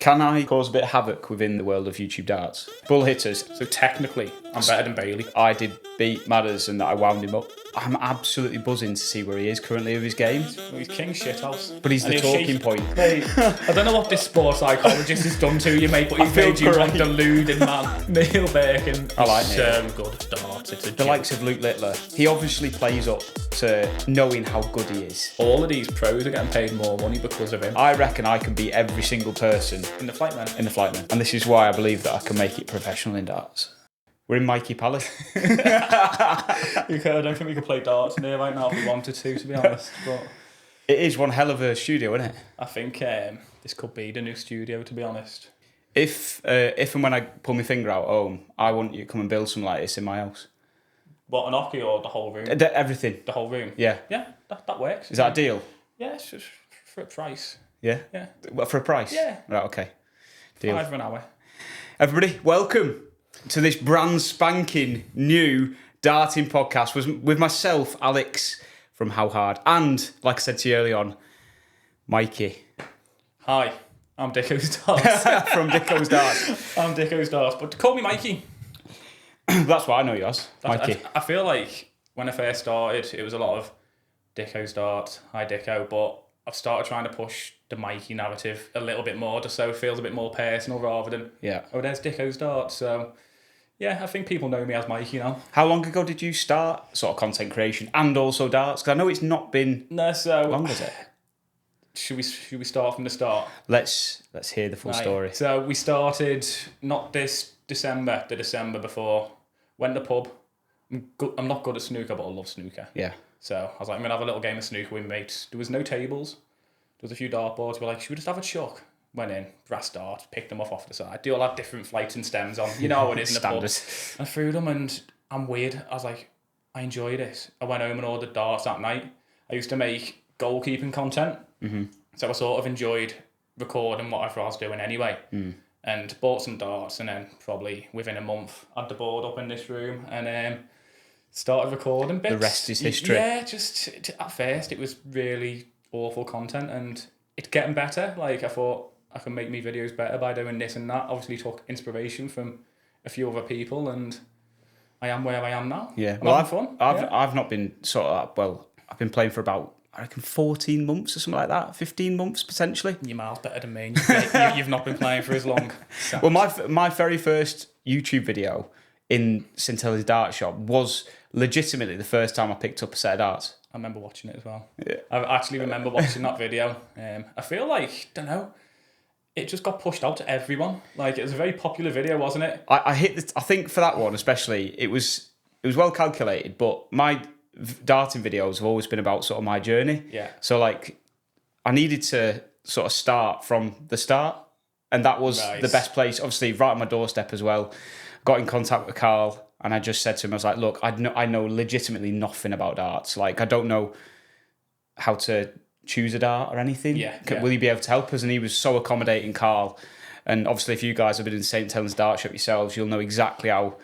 Can I cause a bit of havoc within the world of YouTube darts? Bull hitters. So technically, I'm better than Bailey. I did beat Madders and I wound him up. I'm absolutely buzzing to see where he is currently with his game. Well, he's king shithouse. But he's the talking point. Mate, I don't know what this sports psychologist has done to you, mate, but he's made you one deluded man. Neil Bacon. I like so good at darts. It's a the likes of Luke Littler. He obviously plays up to knowing how good he is. All of these pros are getting paid more money because of him. I reckon I can beat every single person In the Flightmen. And this is why I believe that I can make it professional in darts. We're in Mikey Palace. I don't think we could play darts in here right now if we wanted to be honest. But It is one hell of a studio, isn't it? I think this could be the new studio, to be honest. If and when I pull my finger out at home, I want you to come and build something like this in my house. What, an hockey or the whole room? Everything. The whole room? Yeah. Yeah, that works. Is that a deal? Yeah, it's just for a price. Yeah? Yeah. What, for a price? Yeah. Right, okay. Deal. $5 an hour. Everybody, welcome to this brand spanking new darting podcast with myself, Alex, from How Hard, and, like I said to you early on, Mikey. Hi, I'm DickosDarts. From DickosDarts. I'm DickosDarts, but call me Mikey. That's what I know you as, Mikey. I feel like when I first started, it was a lot of DickosDarts, hi Dicko, but I've started trying to push the Mikey narrative a little bit more, just so it feels a bit more personal rather than, oh, there's DickosDarts. So, yeah, I think people know me as Mikey now. How long ago did you start sort of content creation and also darts? Because I know it's not been long, has it? Should we start from the start? Let's hear the full story. So we started not this December, the December before. Went to the pub. I'm not good at snooker, but I love snooker. Yeah. So I was like, I'm going to have a little game of snooker with mates. There was no tables. There was a few dartboards. We're like, should we just have a chuck? Went in, brass darts, picked them off the side. They all had different flights and stems on. You know how it is in the pub. I threw them and I'm weird. I was like, I enjoy this. I went home and ordered darts that night. I used to make goalkeeping content. Mm-hmm. So I sort of enjoyed recording whatever I was doing anyway. And bought some darts and then probably within a month had the board up in this room and started recording bits. The rest is history. Yeah, just at first it was really awful content and it's getting better. Like I thought I could make me videos better by doing this and that. Obviously took inspiration from a few other people and I am where I am now. Yeah, well, having fun. I've not been sort of, well, I've been playing for about, I reckon 14 months or something like that, 15 months potentially. You're miles better than me. You've not been playing for as long. So. Well, my very first YouTube video in St Helens Dart Shop was legitimately the first time I picked up a set of darts. I remember watching it as well. Yeah. I actually remember watching that video. I feel like, don't know, it just got pushed out to everyone. Like it was a very popular video, wasn't it? I think for that one especially, it was well calculated, but my darting videos have always been about sort of my journey. Yeah. So like I needed to sort of start from the start, and that was the best place, obviously right on my doorstep as well. Got in contact with Carl and I just said to him, I was like, look, I know legitimately nothing about darts. Like I don't know how to choose a dart or anything. Will you be able to help us? And he was so accommodating, Carl. And obviously if you guys have been in St Helens Dart Shop yourselves, you'll know exactly how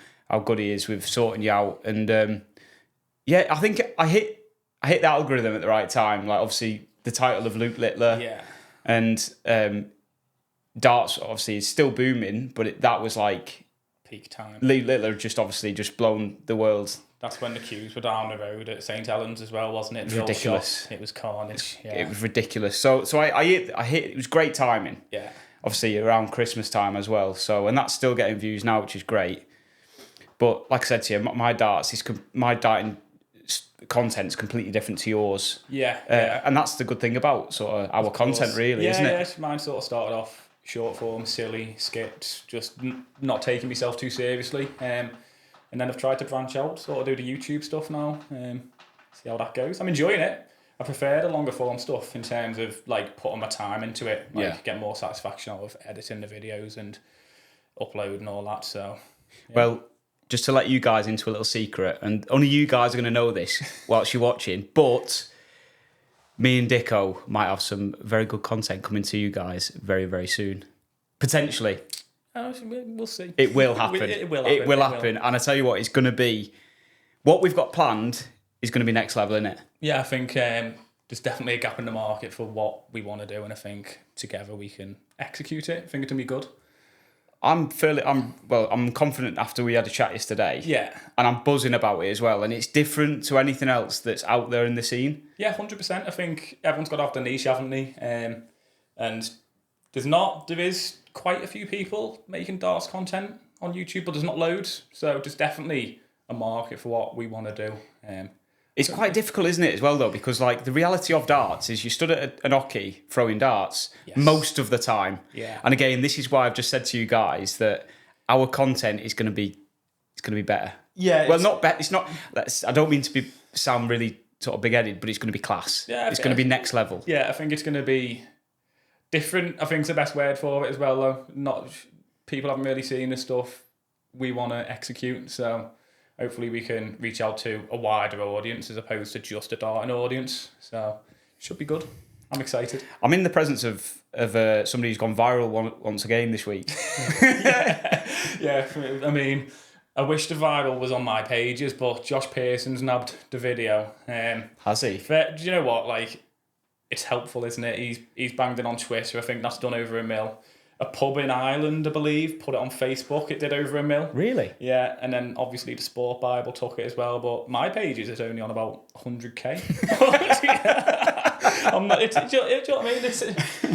good he is with sorting you out. And yeah, I think I hit the algorithm at the right time. Like obviously the title of Luke Littler. Yeah. And darts obviously is still booming, but that was like peak time. Luke Littler just blown the world. That's when the queues were down the road at St Helens as well, wasn't it? It was ridiculous. It was carnage. Yeah. It was ridiculous. So I hit. It was great timing. Yeah. Obviously around Christmas time as well. So and that's still getting views now, which is great. But like I said to you, my darting content's completely different to yours. Yeah. And that's the good thing about sort of our content, really, isn't it? Yeah, mine sort of started off short form, silly skits, just not taking myself too seriously. And then I've tried to branch out, sort of do the YouTube stuff now. See how that goes. I'm enjoying it. I prefer the longer form stuff in terms of like putting my time into it. Like get more satisfaction out of editing the videos and uploading and all that. So well, just to let you guys into a little secret, and only you guys are going to know this whilst you're watching, but me and Dicko might have some very good content coming to you guys very, very soon. Potentially. We'll see. It will happen. It will happen. And I tell you what, it's going to be... What we've got planned is going to be next level, isn't it? Yeah, I think there's definitely a gap in the market for what we want to do, and I think together we can execute it. I think it's gonna be good. I'm confident after we had a chat yesterday. Yeah. And I'm buzzing about it as well. And it's different to anything else that's out there in the scene. Yeah, 100%. I think everyone's got to have their niche, haven't they? And there is quite a few people making darts content on YouTube, but there's not loads. So there's definitely a market for what we want to do. It's quite difficult, isn't it, as well, though? Because, like, the reality of darts is you stood at an hockey throwing darts most of the time. Yeah. And again, this is why I've just said to you guys that our content is going to be better. Yeah. Well, not better. It's not. I don't mean to sound really sort of big-headed, but it's going to be class. Yeah. It's going to be next level. Yeah, I think it's going to be different. I think it's the best word for it as well, though. People haven't really seen the stuff we want to execute, so hopefully we can reach out to a wider audience as opposed to just a darting audience. So should be good. I'm excited. I'm in the presence of somebody who's gone viral once again this week. Yeah. I mean, I wish the viral was on my pages, but Josh Pearson's nabbed the video. Has he? Do you know what? Like, it's helpful, isn't it? He's banged it on Twitter. I think that's done over 1 mil. A pub in Ireland, I believe, put it on Facebook. It did over 1 mil. Really? Yeah, and then obviously the Sport Bible took it as well. But my pages is only on about 100k. I'm not. Do you know what I mean? It's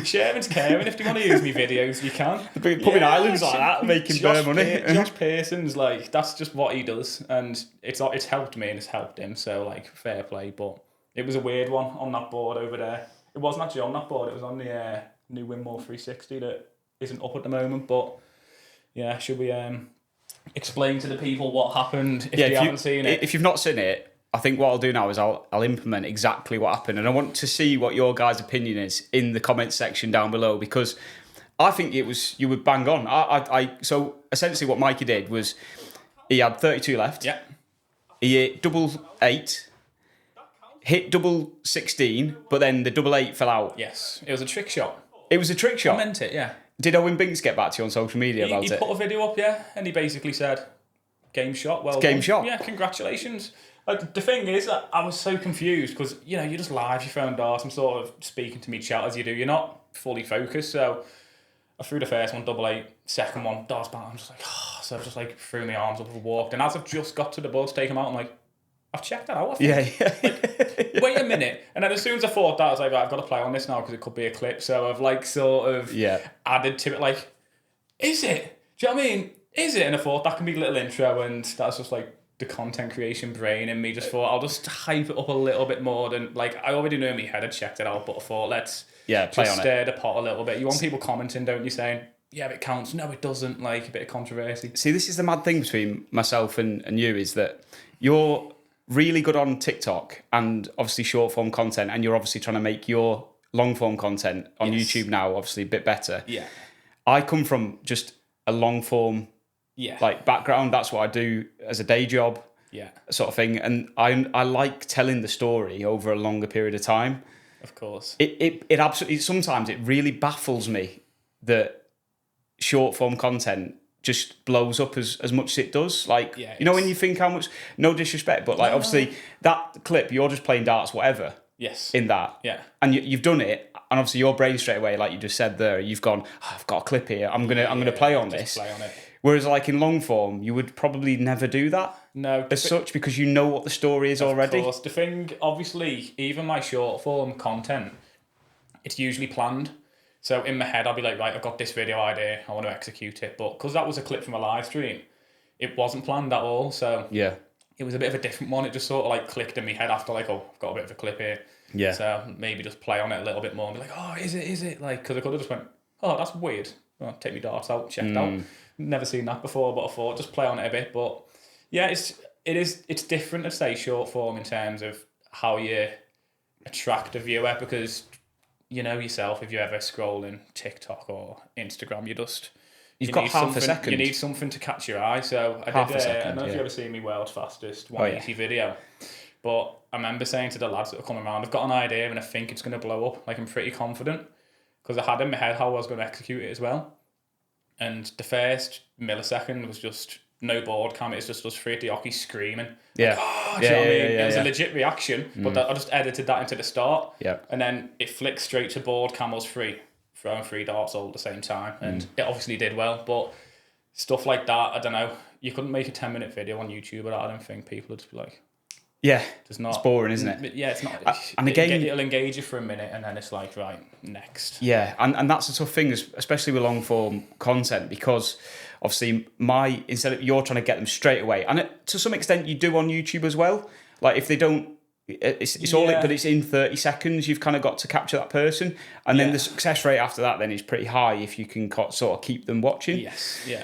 sharing's caring. If you want to use me videos, you can. The big pub in Ireland's like that, making bare money. Josh Pearson's like, that's just what he does, and it's helped me and it's helped him. So like, fair play. But it was a weird one on that board over there. It wasn't actually on that board. It was on the new Winmore 360 that isn't up at the moment. But yeah, should we explain to the people what happened if you haven't seen it? If you've not seen it, I think what I'll do now is I'll implement exactly what happened, and I want to see what your guys' opinion is in the comments section down below, because I think you were bang on. So essentially what Mikey did was he had 32 left. Yeah. He hit double 8, hit double 16, but then the double 8 fell out. Yes, it was a trick shot. It was a trick shot. I meant it, yeah. Did Owen Binks get back to you on social media about it? He put a video up, yeah, and he basically said, game shot, well game done. shot. Yeah, congratulations. Like, the thing is, I was so confused because, you know, you're just live, you're throwing darts, I'm sort of speaking to me chat as you do, you're not fully focused, so I threw the first one, double 8, second one, darts back, I'm just like, so I just like threw my arms up and walked, and as I've just got to the board to take them out, I'm like, I've checked that out, I think. Yeah. Like, wait a minute. And then as soon as I thought that, I was like, right, I've got to play on this now because it could be a clip. So I've like sort of added to it, like, is it? Do you know what I mean? Is it? And I thought that can be a little intro, and that's just like the content creation brain in me. Just thought I'll just hype it up a little bit more than, like, I already knew in my head I'd checked it out, but I thought let's play just on stir the pot a little bit. You want people commenting, don't you, saying, yeah, it counts. No, it doesn't. Like, a bit of controversy. See, this is the mad thing between myself and you, is that you're really good on TikTok and obviously short form content, and you're obviously trying to make your long form content on YouTube now obviously a bit better. Yeah. I come from just a long form like background. That's what I do as a day job. Yeah. Sort of thing. And I like telling the story over a longer period of time. Of course. It absolutely, sometimes it really baffles me that short form content just blows up as much as it does. Like, you know, when you think how much, no disrespect, but like, obviously that clip, you're just playing darts, whatever. Yes. In that. Yeah. And you've done it, and obviously your brain straight away, like you just said there, you've gone, I've got a clip here, I'm gonna play on this. Play on it. Whereas like in long form, you would probably never do that. No. As such, because you know what the story is already. Of course. The thing, obviously, even my short form content, it's usually planned. So in my head, I'll be like, right, I've got this video idea, I want to execute it. But because that was a clip from a live stream, it wasn't planned at all. So yeah, it was a bit of a different one. It just sort of like clicked in my head after, like, oh, I've got a bit of a clip here. Yeah. So maybe just play on it a little bit more and be like, oh, is it? Like, because I could have just went, oh, that's weird. Well, take my darts out, checked out. Never seen that before, but I thought just play on it a bit. But yeah, it's different to say short form in terms of how you attract a viewer, because you know yourself, if you're ever scrolling TikTok or Instagram, you've got half a second. You need something to catch your eye. So I did. I don't know if you ever seen me world's fastest 180 video, but I remember saying to the lads that were coming around, I've got an idea and I think it's going to blow up. Like, I'm pretty confident, because I had in my head how I was going to execute it as well. And the first millisecond was just no board cam. It's just us three at the hockey screaming. Yeah. Oh, do you know what I mean? It was a legit reaction, but I just edited that into the start. Yeah. And then it flicked straight to board cam, us three throwing 3 darts all at the same time. And it obviously did well, but stuff like that, I don't know. You couldn't make a 10-minute video on YouTube without, I don't think people would just be like... Yeah, it's not. It's boring, isn't it? Yeah, it's not. And again, it'll engage you for a minute, and then it's like, right, next. Yeah, and that's a tough thing, especially with long form content, because obviously instead of you're trying to get them straight away, and to some extent you do on YouTube as well. Like if they don't, it's all but it's in 30 seconds. You've kind of got to capture that person, and then the success rate after that then is pretty high if you can sort of keep them watching. Yes, yeah.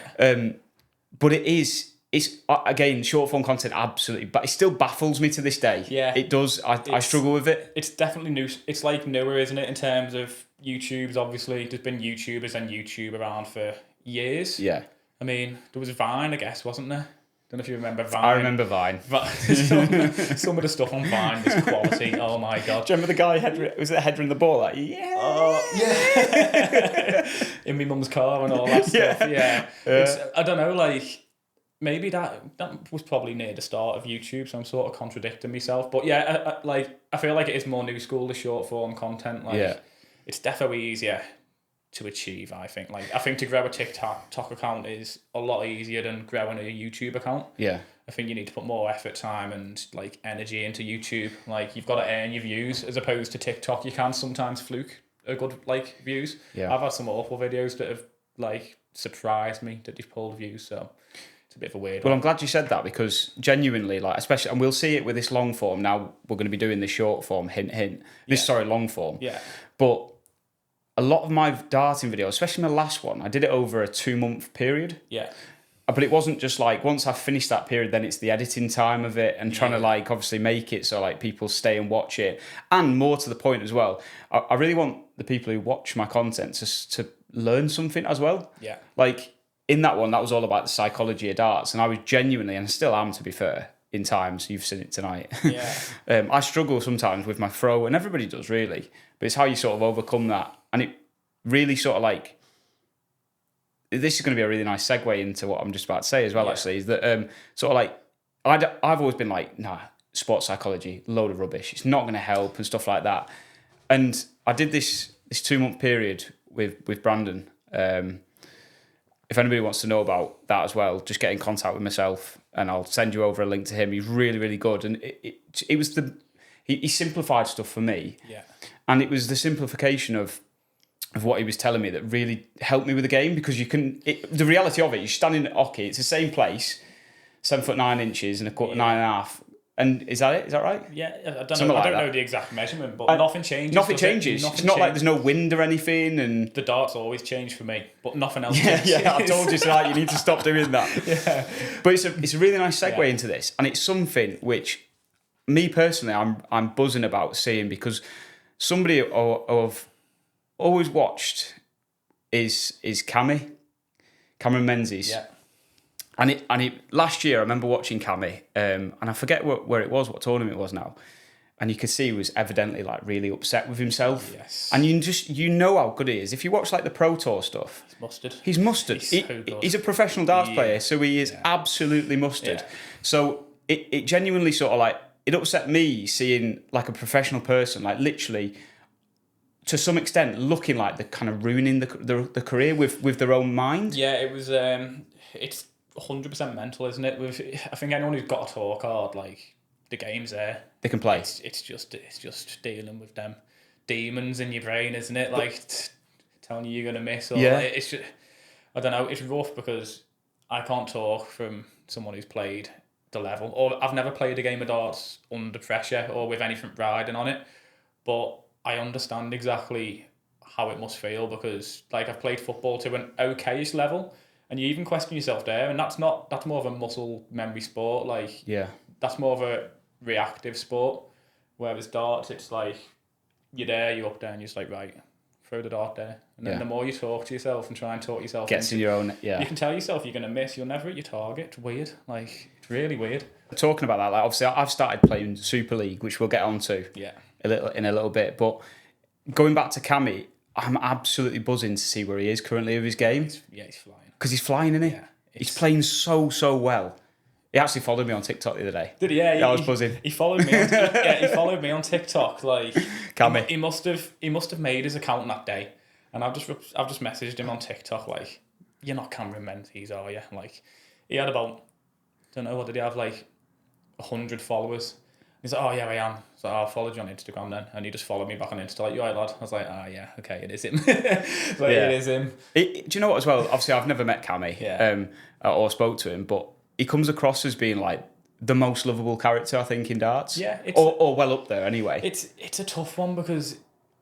But it's again short form content, absolutely, but it still baffles me to this day. Yeah, it does. I struggle with it. It's definitely new. It's like newer, isn't it? In terms of YouTube's, obviously, there's been YouTubers and YouTube around for years. Yeah, I mean, there was Vine, I guess, wasn't there? Don't know if you remember Vine. I remember Vine. Some of the stuff on Vine was quality. Oh my god! Do you remember the guy was it headering the ball? Like in my mum's car and all that stuff. Yeah. I don't know, like. Maybe that was probably near the start of YouTube, so I'm sort of contradicting myself. But yeah, I feel like it is more new school, the short form content. Like, it's definitely easier to achieve, I think. Like, I think to grow a TikTok account is a lot easier than growing a YouTube account. Yeah. I think you need to put more effort, time, and like energy into YouTube. Like, you've got to earn your views, as opposed to TikTok. You can sometimes fluke a good like views. Yeah. I've had some awful videos that have like surprised me that they've pulled views. So. A bit of a weird one. I'm glad you said that, because genuinely, like, especially, and we'll see it with this long form. Now we're going to be doing this short form, hint, hint. Long form. Yeah. But a lot of my darting videos, especially my last one, I did it over a 2-month period. Yeah. But it wasn't just like, once I finished that period, then it's the editing time of it and trying to like obviously make it so like people stay and watch it. And more to the point as well, I really want the people who watch my content to learn something as well. Yeah. Like, in that one, that was all about the psychology of darts, and I was genuinely, and still am to be fair, in times, you've seen it tonight. Yeah. I struggle sometimes with my throw, and everybody does really, but it's how you sort of overcome that. And it really sort of like, this is going to be a really nice segue into what I'm just about to say as well, actually, is that sort of like, I've always been like, nah, sports psychology, load of rubbish, it's not going to help and stuff like that. And I did this 2-month period with Brandon. If anybody wants to know about that as well, just get in contact with myself and I'll send you over a link to him. He's really, really good. And it was he simplified stuff for me. Yeah. And it was the simplification of what he was telling me that really helped me with the game, because the reality of it, you're standing at hockey, it's the same place, 7'9" and a quarter, 9.5. And is that it? Is that right? Yeah, I don't know the exact measurement, but nothing changes. Nothing changes. It's not like there's no wind or anything, and the darts always change for me, but nothing else changes. Yeah, I told you, so you need to stop doing that. Yeah. But it's a really nice segue into this, and it's something which me personally I'm buzzing about seeing, because somebody I've always watched is Cameron Menzies. Yeah. And last year I remember watching Cammy, and I forget where it was, what tournament it was now, and you could see he was evidently like really upset with himself. Yes. And you know how good he is. If you watch like the Pro Tour stuff, He's mustard. He's so good. He's a professional darts player, so he is absolutely mustard. Yeah. So it genuinely sort of like, it upset me seeing like a professional person, like literally, to some extent, looking like they're kind of ruining the career with their own mind. Yeah, it was. It's 100% mental, isn't it? I think anyone who's got a talk hard, like the game's there, they can play. It's just dealing with them demons in your brain, isn't it? Like telling you you're gonna miss. Or like, it's just, I don't know. It's rough because I can't talk from someone who's played the level, or I've never played a game of darts under pressure or with anything riding on it, but I understand exactly how it must feel, because like I've played football to an okayish level, and you even question yourself there, and that's more of a muscle memory sport. Like that's more of a reactive sport, whereas darts, it's like you're up there, and you're just like, right, throw the dart there, and then the more you talk to yourself and try and talk yourself gets in your own. You can tell yourself you're gonna miss, you'll never hit your target. It's weird, like it's really weird. Talking about that, like obviously I've started playing Super League, which we'll get onto in a little bit, but going back to Cammy, I'm absolutely buzzing to see where he is currently with his game. He's flying. Because he's flying, isn't he? Yeah. He's playing so well. He actually followed me on TikTok the other day. Did he? Yeah, I was buzzing. He followed me. He followed me on TikTok. Like, he must have made his account that day, and I've just messaged him on TikTok like, "You're not Cameron Menzies, are you?" Like, he had about, don't know, what did he have, like 100 followers. He's like, "Oh yeah, I am." So I followed you on Instagram then, and he just followed me back on Insta like, "You alright, lad?" I was like, "Ah, yeah, okay, it is him." It is him. Do you know what as well? Obviously, I've never met Cammy, or spoke to him, but he comes across as being like the most lovable character, I think, in darts. Yeah, or well up there anyway. It's a tough one because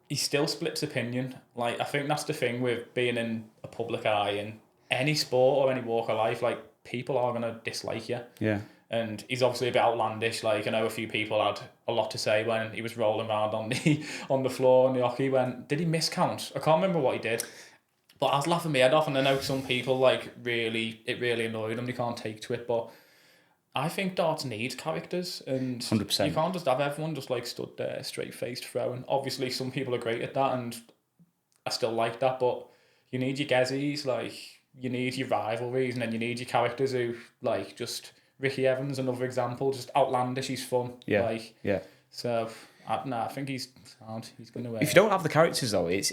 he still splits opinion. Like, I think that's the thing with being in a public eye in any sport or any walk of life. Like, people are gonna dislike you. Yeah. And he's obviously a bit outlandish. Like, I know a few people had a lot to say when he was rolling around on the floor in the hockey. Did he miscount? I can't remember what he did. But I was laughing my head off, and I know some people it really annoyed them. They can't take to it, but I think darts needs characters, and 100%. You can't just have everyone just like stood there straight faced throwing. Obviously, some people are great at that, and I still like that. But you need your Gezzies, like you need your rivalries, and then you need your characters who like just Ricky Evans, another example, just outlandish. He's fun. So. I think he's sound. He's going to. If you don't have the characters though, it's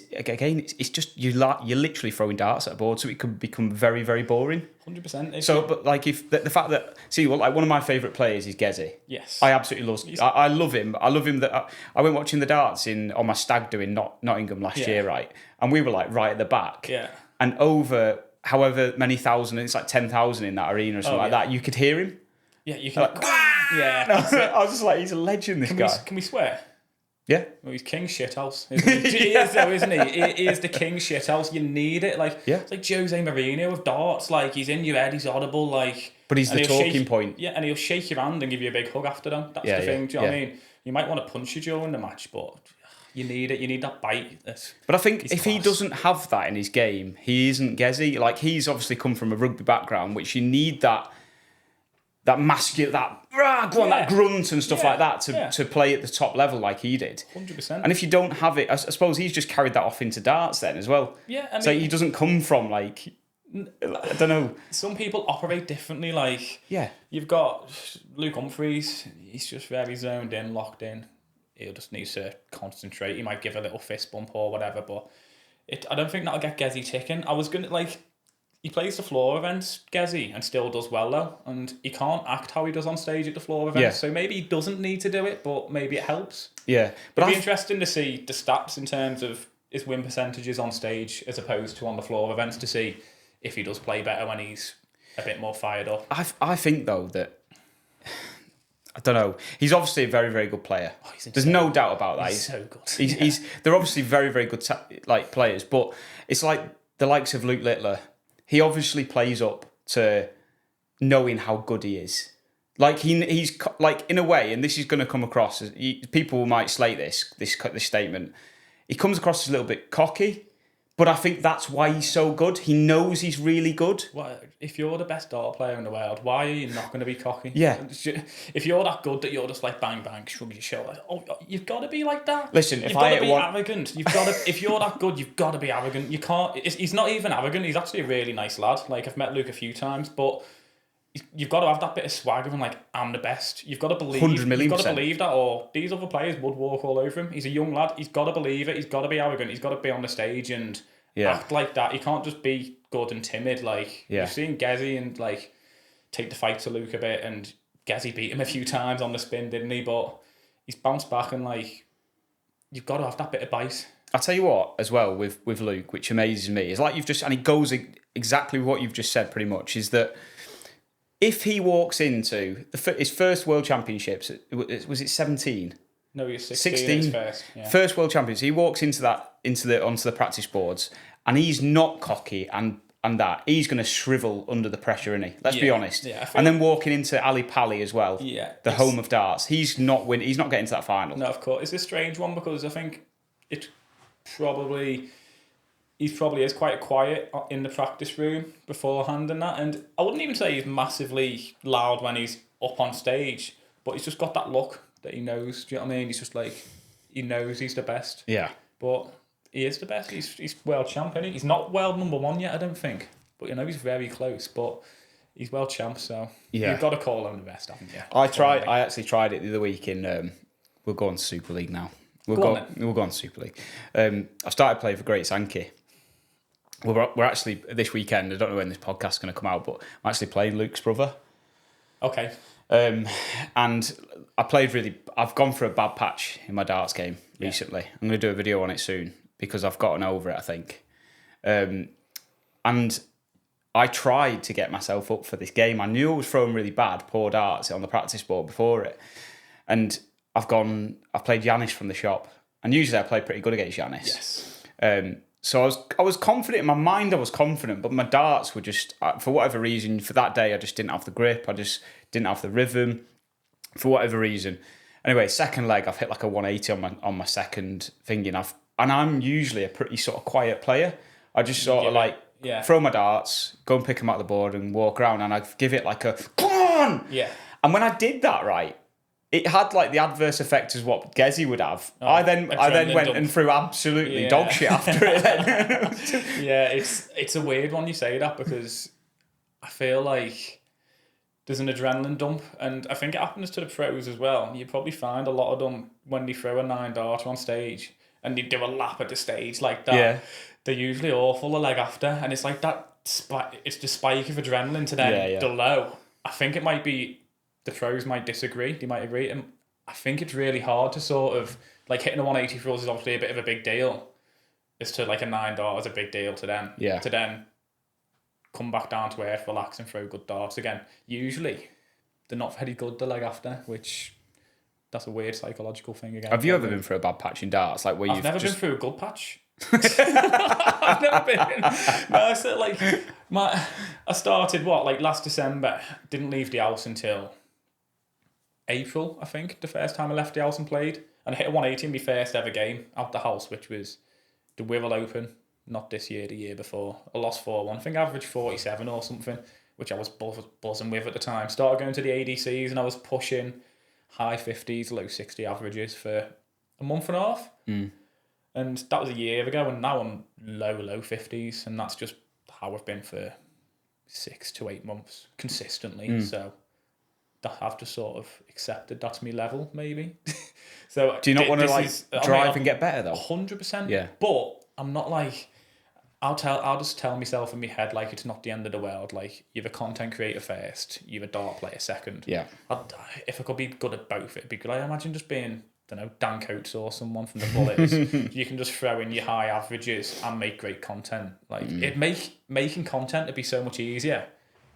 just you're literally throwing darts at a board, so it can become very, very boring. 100%. So, but like if the fact that like one of my favourite players is Gezzy. Yes. I absolutely love. I love him. I love him. That I went watching the darts on my stag do in Nottingham last year, right? And we were like right at the back. Yeah. And over however many thousand, it's like 10,000 in that arena or something like that. You could hear him. Yeah, you can. Yeah. I was just like, he's a legend. This guy. Can we swear? Yeah. Well, he's king shithouse. He is though, isn't he? He is the king shithouse. You need it. Like, it's like Jose Mourinho with darts. Like, he's in your head, he's audible. Like, but he's the talking point. Yeah, and he'll shake your hand and give you a big hug after them. That's the thing. Do you know what I mean? You might want to punch you during the match, but you need it. You need that bite. But I think if he doesn't have that in his game, he isn't Gezzy. Like, he's obviously come from a rugby background, which you need that masculine, that grunt and stuff like that to play at the top level like he did. 100%. And if you don't have it, I suppose he's just carried that off into darts then as well. Yeah. I mean, so he doesn't come from like, I don't know. Some people operate differently. Like, you've got Luke Humphreys. He's just very zoned in, locked in. He'll just need to concentrate. He might give a little fist bump or whatever, but I don't think that'll get Gezzy ticking. I was going to like... He plays the floor events, Gezzy, and still does well though. And he can't act how he does on stage at the floor events. Yeah. So maybe he doesn't need to do it, but maybe it helps. Yeah. But it'd be interesting to see the stats in terms of his win percentages on stage as opposed to on the floor events to see if he does play better when he's a bit more fired up. I think though that, I don't know, he's obviously a very, very good player. There's no doubt about that. He's so good. They're obviously very, very good players, but it's like the likes of Luke Littler. He obviously plays up to knowing how good he is. Like he's like in a way, and this is going to come across as people might slate this statement. He comes across as a little bit cocky, but I think that's why he's so good. He knows he's really good. Well, if you're the best dart player in the world, why are you not going to be cocky? Yeah. If you're that good that you're just like bang bang, shrug your shoulder. Oh, you've got to be like that. Listen, you've got to be arrogant. You've got to. If you're that good, you've got to be arrogant. You can't. He's not even arrogant. He's actually a really nice lad. Like, I've met Luke a few times, but you've got to have that bit of swagger and like, I'm the best. You've got to believe. 100 million%. You've got to believe that, or these other players would walk all over him. He's a young lad. He's got to believe it. He's got to be arrogant. He's got to be on the stage and act like that. He can't just be good and timid. Like, you've seen Gezzy and like take the fight to Luke a bit, and Gezzy beat him a few times on the spin, didn't he? But he's bounced back, and like, you've got to have that bit of bite. I'll tell you what, as well with Luke, which amazes me, is like and it goes exactly what you've just said pretty much, is that if he walks into his first World Championships, was it 17? No, he was 16. First, first World Championships. He walks onto the practice boards, and he's not cocky and that he's going to shrivel under the pressure, isn't he? Let's be honest. Yeah, and then walking into Ali Pali as well, the home of darts, he's not getting to that final. No, of course. It's a strange one because I think he probably is quite quiet in the practice room beforehand and that. And I wouldn't even say he's massively loud when he's up on stage, but he's just got that look that he knows. Do you know what I mean? He's just like, he knows he's the best. Yeah. But he is the best. He's world champion. He's not world number one yet, I don't think. But he's very close. But He's world champ, so Yeah. you've got to call him the best, haven't you? I actually tried it the other week in. We'll go on to Super League now. We'll go on to Super League. I started playing for Great Sankey. We're actually this weekend. I don't know when this podcast's going to come out, but I'm actually playing Luke's brother. Okay. And I've gone for a bad patch in my darts game recently. I'm going to do a video on it soon because I've gotten over it, I think. And I tried to get myself up for this game. I knew I was throwing really bad, poor darts on the practice board before it. And I've played Yanis from the shop. And usually I play pretty good against Yanis. Yes. So I was confident in my mind. I was confident, but my darts were just, for whatever reason, for that day I just didn't have the grip. I just didn't have the rhythm, for whatever reason. Anyway, second leg I've hit like a 180 on my second thing, and I'm usually a pretty sort of quiet player. I just sort of throw my darts, go and pick them out the board, and walk around, and I give it like a come on. Yeah. And when I did that right, it had like the adverse effect as what Gezi would have. I then went and threw absolutely dog shit after it. Then. Yeah, it's a weird one you say that because I feel like there's an adrenaline dump, and I think it happens to the pros as well. You probably find a lot of them when they throw a 9-darter on stage and they do a lap at the stage like that. Yeah. They're usually awful the leg after, and it's like that. It's the spike of adrenaline to then the low. I think it might be. The pros might disagree. They might agree. And I think it's really hard to sort of... Like, hitting a 180 for us is obviously a bit of a big deal. As to, like, a 9-dart is a big deal to them. Yeah. To then come back down to earth, relax, and throw good darts again. Usually, they're not very good the leg after, which... That's a weird psychological thing again. Have you ever been through a bad patch in darts? Like, where I've never been through a good patch. I've never been. No, so, like... I started, last December. Didn't leave the house until... April, I think, the first time I left the house and played. And I hit a 180 in my first ever game out the house, which was the Wirral Open. Not this year, the year before. I lost 4-1. I think I averaged 47 or something, which I was buzzing with at the time. Started going to the ADCs and I was pushing high 50s, low 60 averages for a month and a half. And that was a year ago, and now I'm low 50s, and that's just how I've been for 6 to 8 months consistently. So... I've just sort of accepted that's my level, maybe. So do you not want to drive and get better though? 100%. Yeah. But I'm not like I'll just tell myself in my head like it's not the end of the world. Like you're a content creator first, you're a dart player second. Yeah. If I could be good at both, it'd be good. I imagine just being Dan Coates or someone from the Bullets. You can just throw in your high averages and make great content. Like making content would be so much easier.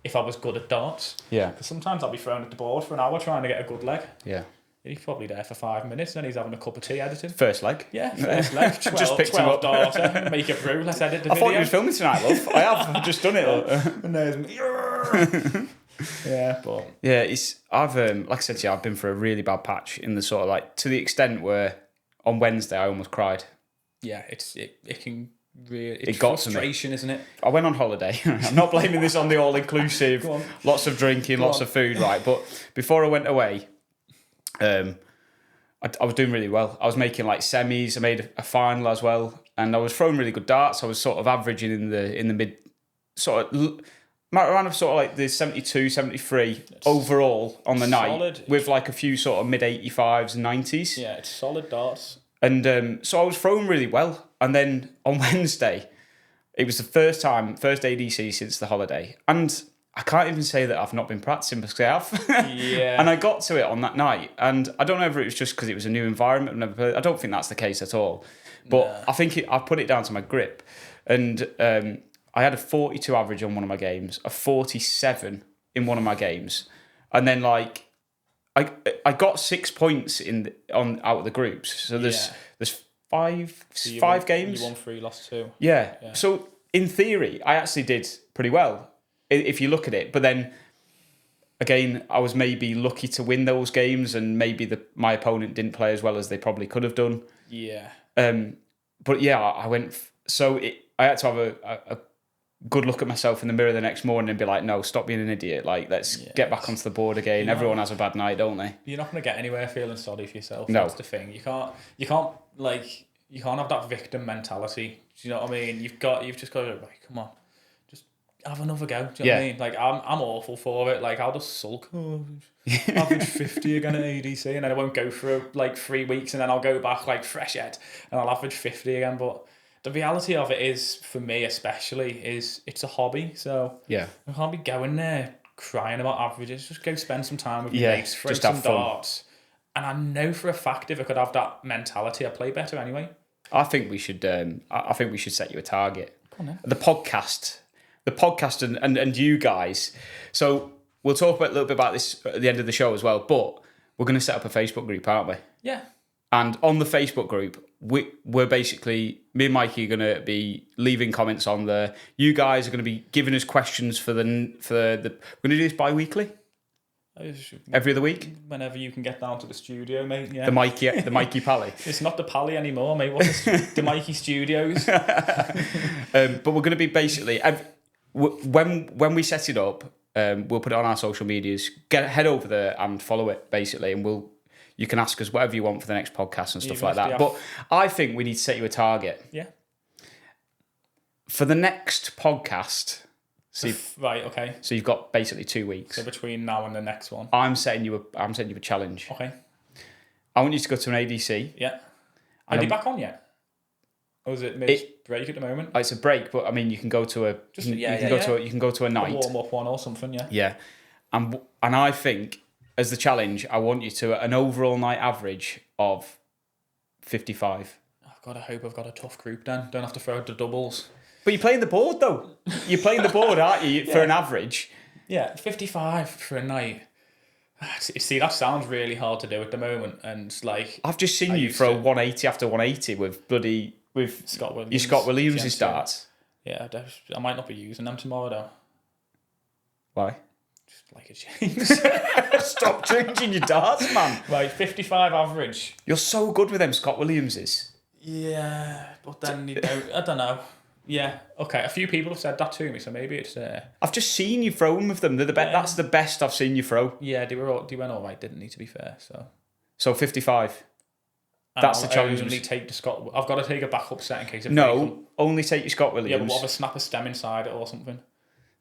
If I was good at darts. Yeah. Because sometimes I'll be thrown at the board for an hour trying to get a good leg. Yeah. He's probably there for 5 minutes and he's having a cup of tea editing. First leg. Yeah, first leg. 12, just picked 12 him up. Darter, make it through, let's edit the video. I thought you were filming tonight, love. I have. I've just done it. And there's me. Yeah, but... Yeah, I've, like I said to you, I've been for a really bad patch in the sort of like, to the extent where on Wednesday I almost cried. Yeah, it can... Really, it got frustration, isn't it? I went on holiday. I'm not blaming this on the all-inclusive, lots of drinking, lots of food, right? But before I went away, I was doing really well. I was making like semis. I made a final as well, and I was throwing really good darts. I was sort of averaging in the mid, sort of around sort of like the 72, 73 overall on the night, with like a few sort of mid 85s and 90s. Yeah, it's solid darts. And so I was throwing really well. And then on Wednesday, it was the first ADC since the holiday. And I can't even say that I've not been practicing because I have. Yeah. And I got to it on that night. And I don't know if it was just because it was a new environment. I don't think that's the case at all. But I think I put it down to my grip. And I had a 42 average on one of my games, a 47 in one of my games. And then like, I got 6 points out of the groups. So there's five games. You won 3, lost 2. Yeah. So in theory, I actually did pretty well if you look at it. But then again, I was maybe lucky to win those games, and maybe my opponent didn't play as well as they probably could have done. Yeah. But yeah, I went. I had to have a good look at myself in the mirror the next morning and be like, no, stop being an idiot. Like, let's get back onto the board again. Everyone has a bad night, don't they? You're not going to get anywhere feeling sorry for yourself. No. That's the thing. You can't have that victim mentality. Do you know what I mean? You've just got to, like, come on, just have another go. Do you know what I mean? Like, I'm awful for it. Like, I'll just sulk. Average 50 again at ADC, and then I won't go for like 3 weeks, and then I'll go back like fresh head, and I'll average 50 again. But the reality of it is, for me especially, is it's a hobby. So I can't be going there crying about averages. Just go spend some time with your mates, throw some darts. And I know for a fact if I could have that mentality, I'd play better anyway. I think we should. I think we should set you a target. Come on, then. The podcast, and you guys. So we'll talk a little bit about this at the end of the show as well. But we're going to set up a Facebook group, aren't we? Yeah. And on the Facebook group, we're basically, me and Mikey are going to be leaving comments on there. You guys are going to be giving us questions for the. We're going to do this bi-weekly. Every other week? Whenever you can get down to the studio, mate. Yeah. The Mikey Pally. It's not the Pally anymore, mate. What's the Mikey Studios? But we're going to be basically, when we set it up, we'll put it on our social medias. Head over there and follow it, basically, and you can ask us whatever you want for the next podcast and stuff like that. But I think we need to set you a target. Yeah. For the next podcast. Right, okay. So you've got basically 2 weeks. So between now and the next one. I'm setting you a challenge. Okay. I want you to go to an ADC. Yeah. Are you back on yet? Or is it mid-break at the moment? It's a break, but I mean you can go to a you can go to a night. A warm-up one or something, yeah. Yeah. And I think as the challenge, I want you to an overall night average of 55. Oh God, I hope I've got a tough group then. Don't have to throw out the doubles. But you're playing the board, though. You're playing the board, aren't you, for an average? Yeah, 55 for a night. See, that sounds really hard to do at the moment. And like, I've just seen you throw 180 after 180 with Scott Williams. Your Scott Williams' darts. Yeah, I might not be using them tomorrow, though. Why? Just like a change. Stop changing your darts, man. Right, 55 average. You're so good with them Scott Williamses. Yeah, but then you don't. I don't know. Yeah, okay. A few people have said that to me, so maybe it's. I've just seen you throwing with them. They're the best. That's the best I've seen you throw. Yeah, they went all right, didn't they? To be fair, so 55. And that's the challenge. Only take the Scott. I've got to take a backup set in case. Only take your Scott Williams. Yeah, but what if I snap a stem inside it or something?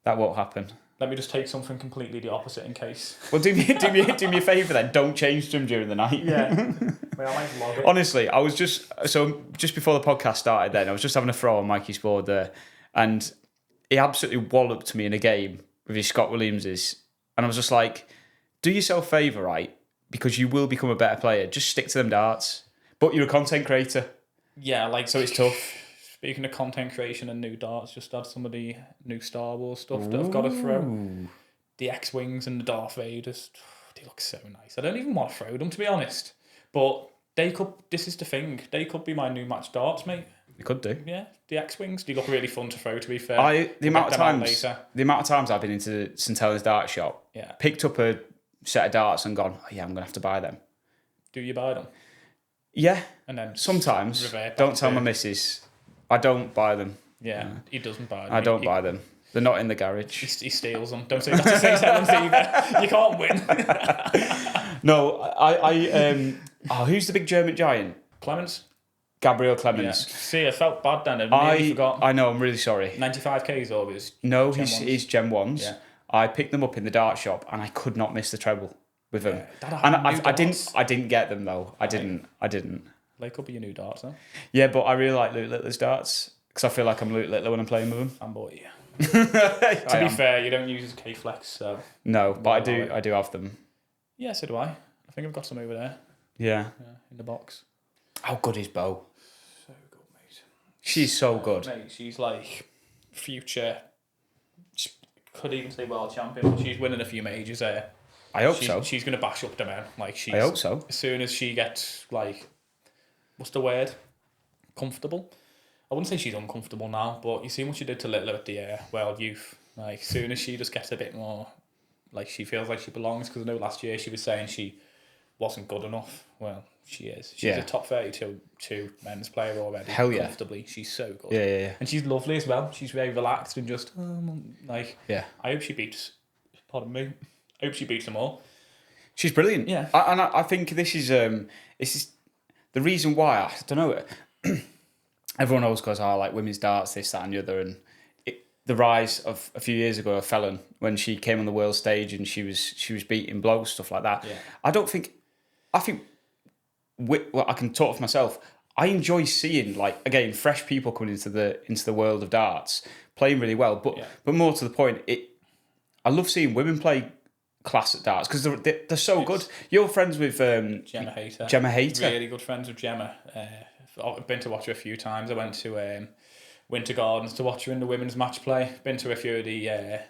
That won't happen. Let me just take something completely the opposite in case. Well, do me a favour then. Don't change to him during the night. Yeah. Well, I might log it. Honestly, I was just before the podcast started. Then I was just having a throw on Mikey's board there, and he absolutely walloped me in a game with his Scott Williamses, and I was just like, "Do yourself a favour, right? Because you will become a better player. Just stick to them darts." But you're a content creator. Yeah, like so it's tough. Speaking of content creation and new darts, just had some of the new Star Wars stuff that I've got to throw. The X-Wings and the Darth Vaders, they look so nice. I don't even want to throw them, to be honest. But this is the thing, they could be my new match darts, mate. They could do. Yeah, the X-Wings, they look really fun to throw, to be fair. The amount of times I've been into St Helens Dart Shop, picked up a set of darts and gone, oh yeah, I'm going to have to buy them. Do you buy them? Yeah. And then sometimes. Don't tell my missus. I don't buy them. Yeah, he doesn't buy them. I don't buy them. They're not in the garage. He steals them. Don't say that to St Helens either. You can't win. No, who's the big German giant? Clemens? Gabriel Clemens. Yeah. See, I felt bad then. I nearly forgot. I know, I'm really sorry. 95Ks or his No, he's Gen 1s. Yeah. I picked them up in the dart shop and I could not miss the treble with them. And I didn't get them though. I didn't. They could be your new darts, though. Yeah, but I really like Luke Littler's darts because I feel like I'm Luke Littler when I'm playing with them. Fanboy. To be fair, you don't use his K-Flex, so... No, but I do have them. Yeah, so do I. I think I've got some over there. Yeah. In the box. How good is Bo? So good, mate. She's so good. Mate, she's like future... She could even say world champion, but she's winning a few majors there. I hope so. She's going to bash up the men. I hope so. As soon as she gets, like... What's the word? Comfortable? I wouldn't say she's uncomfortable now, but you see what she did to Littler at the World Youth. Like, as soon as she just gets a bit more, like, she feels like she belongs, because I know last year she was saying she wasn't good enough. Well, she is. She's a top 32 men's player already. Hell yeah. Comfortably. She's so good. Yeah. And she's lovely as well. She's very relaxed and just, Yeah. I hope she beats, pardon me, I hope she beats them all. She's brilliant. Yeah. I think this is the reason why, I don't know, everyone always goes, like women's darts, this, that and the other, and the rise of a few years ago of Felon when she came on the world stage and she was beating blokes, stuff like that. Yeah. I think I can talk for myself. I enjoy seeing, like, again, fresh people coming into the world of darts, playing really well. But more to the point, I love seeing women play class at darts because they're so good. You're friends with Gemma Hayter. Gemma Hayter. Really good friends with Gemma. I've been to watch her a few times. I went to Winter Gardens to watch her in the women's match play. Been to a few of the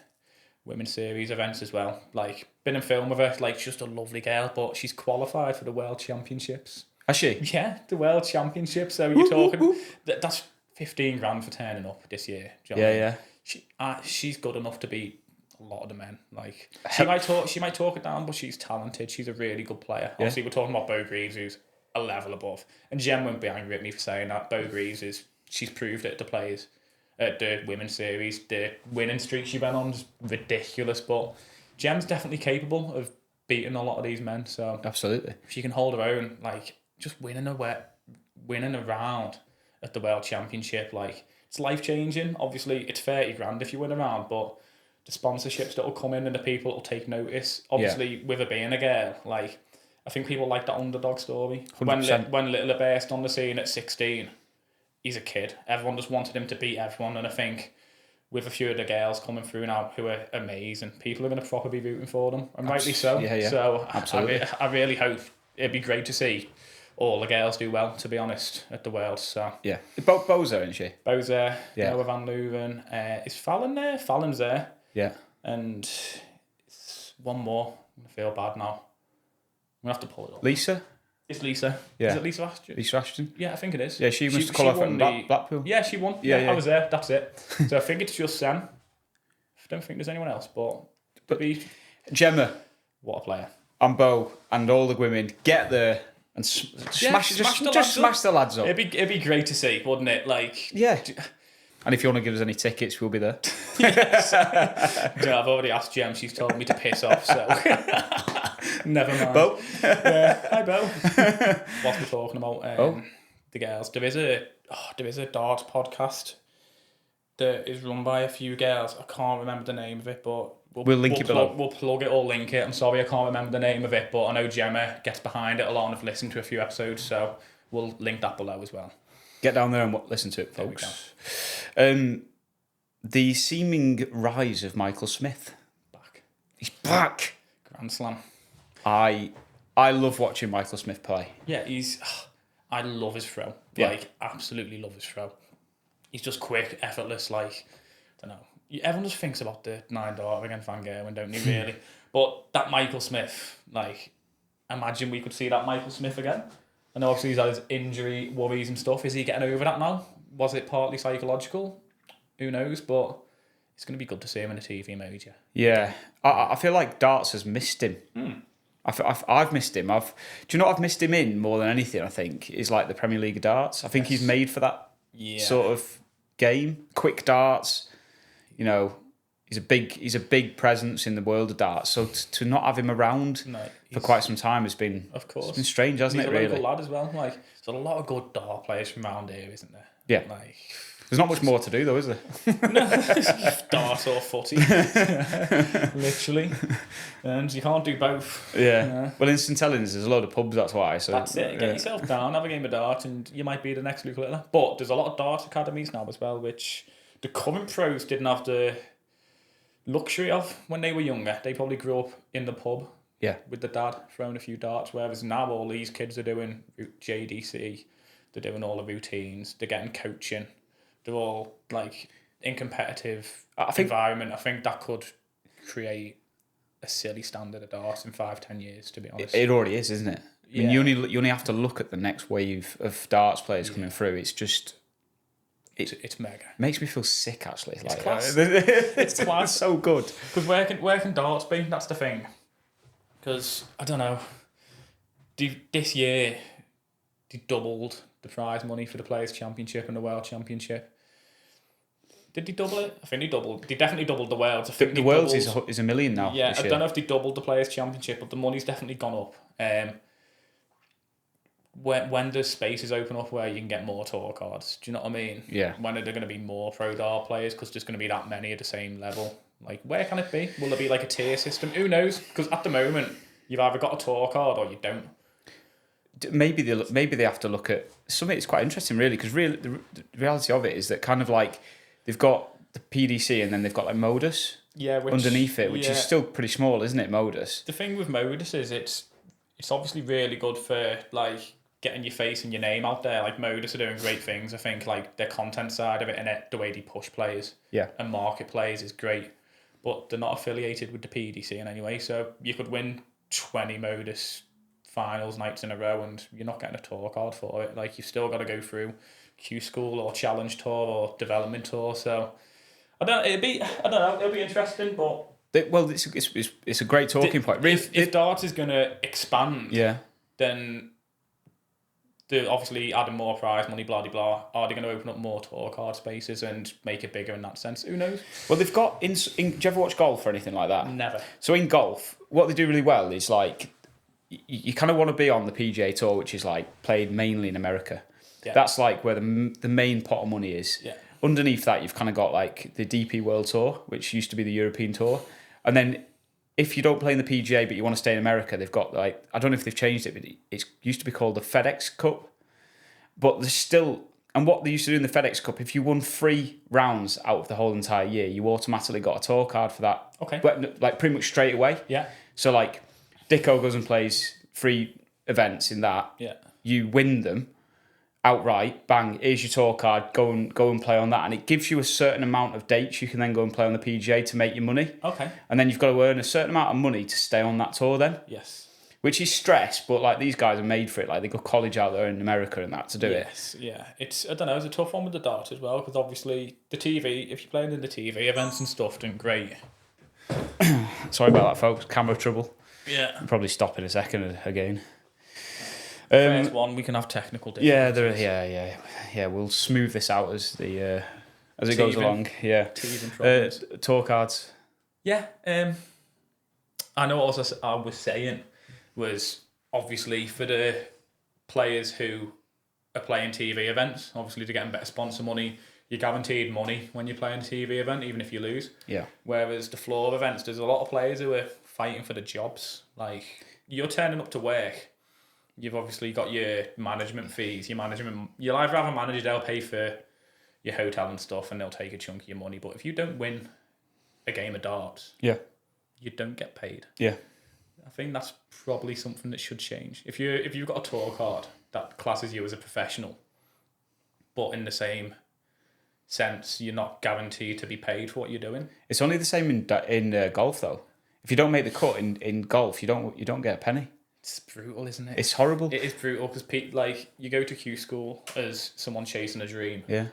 women's series events as well. Like, been in film with her. Like, she's just a lovely girl, but she's qualified for the World Championships. Has she? Yeah, the World Championships. So you're talking that's 15 grand for turning up this year. Do you know what I mean? She's good enough to beat a lot of the men. Like, she might talk it down, but she's talented. She's a really good player. Yeah. Obviously, we're talking about Bo Greaves, who's a level above. And Jem won't be angry at me for saying that. Bo Greaves she's proved it at the players at the women's series. The winning streak she went on is ridiculous, but Jem's definitely capable of beating a lot of these men. So absolutely, if she can hold her own, like, just winning a round at the World Championship, like, it's life changing. Obviously, it's 30 grand if you win a round, but the sponsorships that will come in and the people that will take notice. Obviously, with her being a girl, like, I think people like that underdog story. 100%. When Little burst on the scene at 16, he's a kid. Everyone just wanted him to beat everyone, and I think with a few of the girls coming through now who are amazing, people are going to probably be rooting for them, and rightly so. Yeah. So absolutely. I really hope it'd be great to see all the girls do well, to be honest, at the World. So yeah, Bo's there, isn't she? Bo's there. Yeah. Noah Van Leuven. Is Fallon there? Fallon's there. Yeah. And it's one more. I'm going to feel bad now. I'm going to have to pull it up. Lisa? It's Lisa. Yeah. Is it Lisa Ashton? Lisa Ashton? Yeah, I think it is. Yeah, she must qualify from Blackpool. Yeah, she won. Yeah, I was there. That's it. So I think it's just Sam. I don't think there's anyone else, but Gemma. What a player. And Bo and all the women get there and smash the lads up. It'd be great to see, wouldn't it? Like, yeah. And if you want to give us any tickets, we'll be there. Yes. I've already asked Jem. She's told me to piss off, so never mind. Bo. Hi, Bo. What we're talking about, the girls. There is a darts podcast that is run by a few girls. I can't remember the name of it, but we'll link it below. We'll plug it or link it. I'm sorry, I can't remember the name of it, but I know Gemma gets behind it a lot and I've listened to a few episodes, so we'll link that below as well. Get down there and listen to it, folks. The seeming rise of Michael Smith. He's back. Grand Slam. I love watching Michael Smith play. Yeah, I love his throw. Yeah. Like, absolutely love his throw. He's just quick, effortless, like, I don't know. Everyone just thinks about the 9-dart against Van Gerwen, don't you, really? But that Michael Smith, like, imagine we could see that Michael Smith again. I know obviously he's had his injury worries and stuff. Is he getting over that now? Was it partly psychological? Who knows? But it's going to be good to see him in a TV mode, yeah. Yeah. I feel like darts has missed him. I've missed him. Do you know what I've missed him in more than anything, I think, is like the Premier League of darts. I think he's made for that sort of game. Quick darts. You know, he's a big presence in the world of darts. So to not have him around for quite some time has been, of course, it's been strange, hasn't it? He's a really, local lad as well. Like, there's a lot of good dart players from around here, isn't there? Yeah. Like, there's not much more to do though, is there? Dart or footy, literally, and you can't do both. Yeah. Well, in St Helens, there's a load of pubs. That's why. So that's it. Get yourself down, have a game of dart, and you might be the next Luke Littler. But there's a lot of dart academies now as well, which the current pros didn't have the luxury of when they were younger. They probably grew up in the pub. Yeah. With the dad throwing a few darts, whereas now all these kids are doing JDC, they're doing all the routines, they're getting coaching, they're all like in competitive environment. I think that could create a silly standard of darts in 5-10 years, to be honest. It already is, isn't it? I mean, you only have to look at the next wave of darts players coming through. It's just... It's mega. It makes me feel sick, actually. It's class. It's class. It's so good. Because where can darts be? That's the thing. Because, I don't know, this year, they doubled the prize money for the Players' Championship and the World Championship. Did they double it? I think they doubled. They definitely doubled the Worlds. I think the Worlds is $1 million now. Yeah, I don't know if they doubled the Players' Championship, but the money's definitely gone up. when does spaces open up where you can get more tour cards? Do you know what I mean? Yeah. When are there going to be more pro dart players? Because there's going to be that many at the same level. Like, where can it be? Will there be like a tier system? Who knows? Because at the moment, you've either got a tour card or you don't. Maybe they have to look at something. It's quite interesting, really, because the reality of it is that kind of like they've got the PDC and then they've got like Modus underneath it, which is still pretty small, isn't it? Modus. The thing with Modus is it's obviously really good for like getting your face and your name out there. Like Modus are doing great things. I think like their content side of it and the way they push players and market players is great, but they're not affiliated with the PDC in any way. So you could win 20 Modus finals nights in a row and you're not getting a tour card for it. Like, you've still got to go through Q School or Challenge Tour or Development Tour. So I don't know, it'll be interesting, but it's a great talking point. If darts is going to expand, then they're obviously adding more prize money, blah, blah, blah. Are they going to open up more tour card spaces and make it bigger in that sense? Who knows? Well, they've got... do you ever watch golf or anything like that? Never. So in golf, what they do really well is like... You kind of want to be on the PGA Tour, which is like played mainly in America. Yeah. That's like where the main pot of money is. Yeah. Underneath that, you've kind of got like the DP World Tour, which used to be the European Tour. And then if you don't play in the PGA but you want to stay in America, they've got like... I don't know if they've changed it, but it used to be called the FedEx Cup. But there's still... And what they used to do in the FedEx Cup, if you won 3 rounds out of the whole entire year, you automatically got a tour card for that. Okay. But like pretty much straight away. Yeah. So like Dicko goes and plays 3 events in that. Yeah. You win them outright. Bang! Here's your tour card. Go and play on that, and it gives you a certain amount of dates you can then go and play on the PGA to make your money. Okay. And then you've got to earn a certain amount of money to stay on that tour. Then. Yes. Which is stress, but like these guys are made for it. Like they go college out there in America and that to do it. Yes, yeah. It's, I don't know, it's a tough one with the dart as well, because obviously the TV, if you're playing in the TV events and stuff, then great. Sorry about that, folks. Camera trouble. Yeah. I'll probably stop in a second again. First one, we can have technical difficulties. Yeah. We'll smooth this out as it goes along. Yeah. Tour cards. Yeah. I know what I was saying was obviously for the players who are playing TV events, obviously to getting better sponsor money, you're guaranteed money when you're playing a TV event, even if you lose. Yeah. Whereas the floor events, there's a lot of players who are fighting for the jobs. Like, you're turning up to work, you've obviously got your management fees, you'll either have a manager, they'll pay for your hotel and stuff and they'll take a chunk of your money. But if you don't win a game of darts, you don't get paid. Yeah. I think that's probably something that should change. If you've got a tour card that classes you as a professional, but in the same sense, you're not guaranteed to be paid for what you're doing. It's only the same in golf though. If you don't make the cut in golf, you don't get a penny. It's brutal, isn't it? It's horrible. It is brutal because like you go to Q School as someone chasing a dream. Yeah.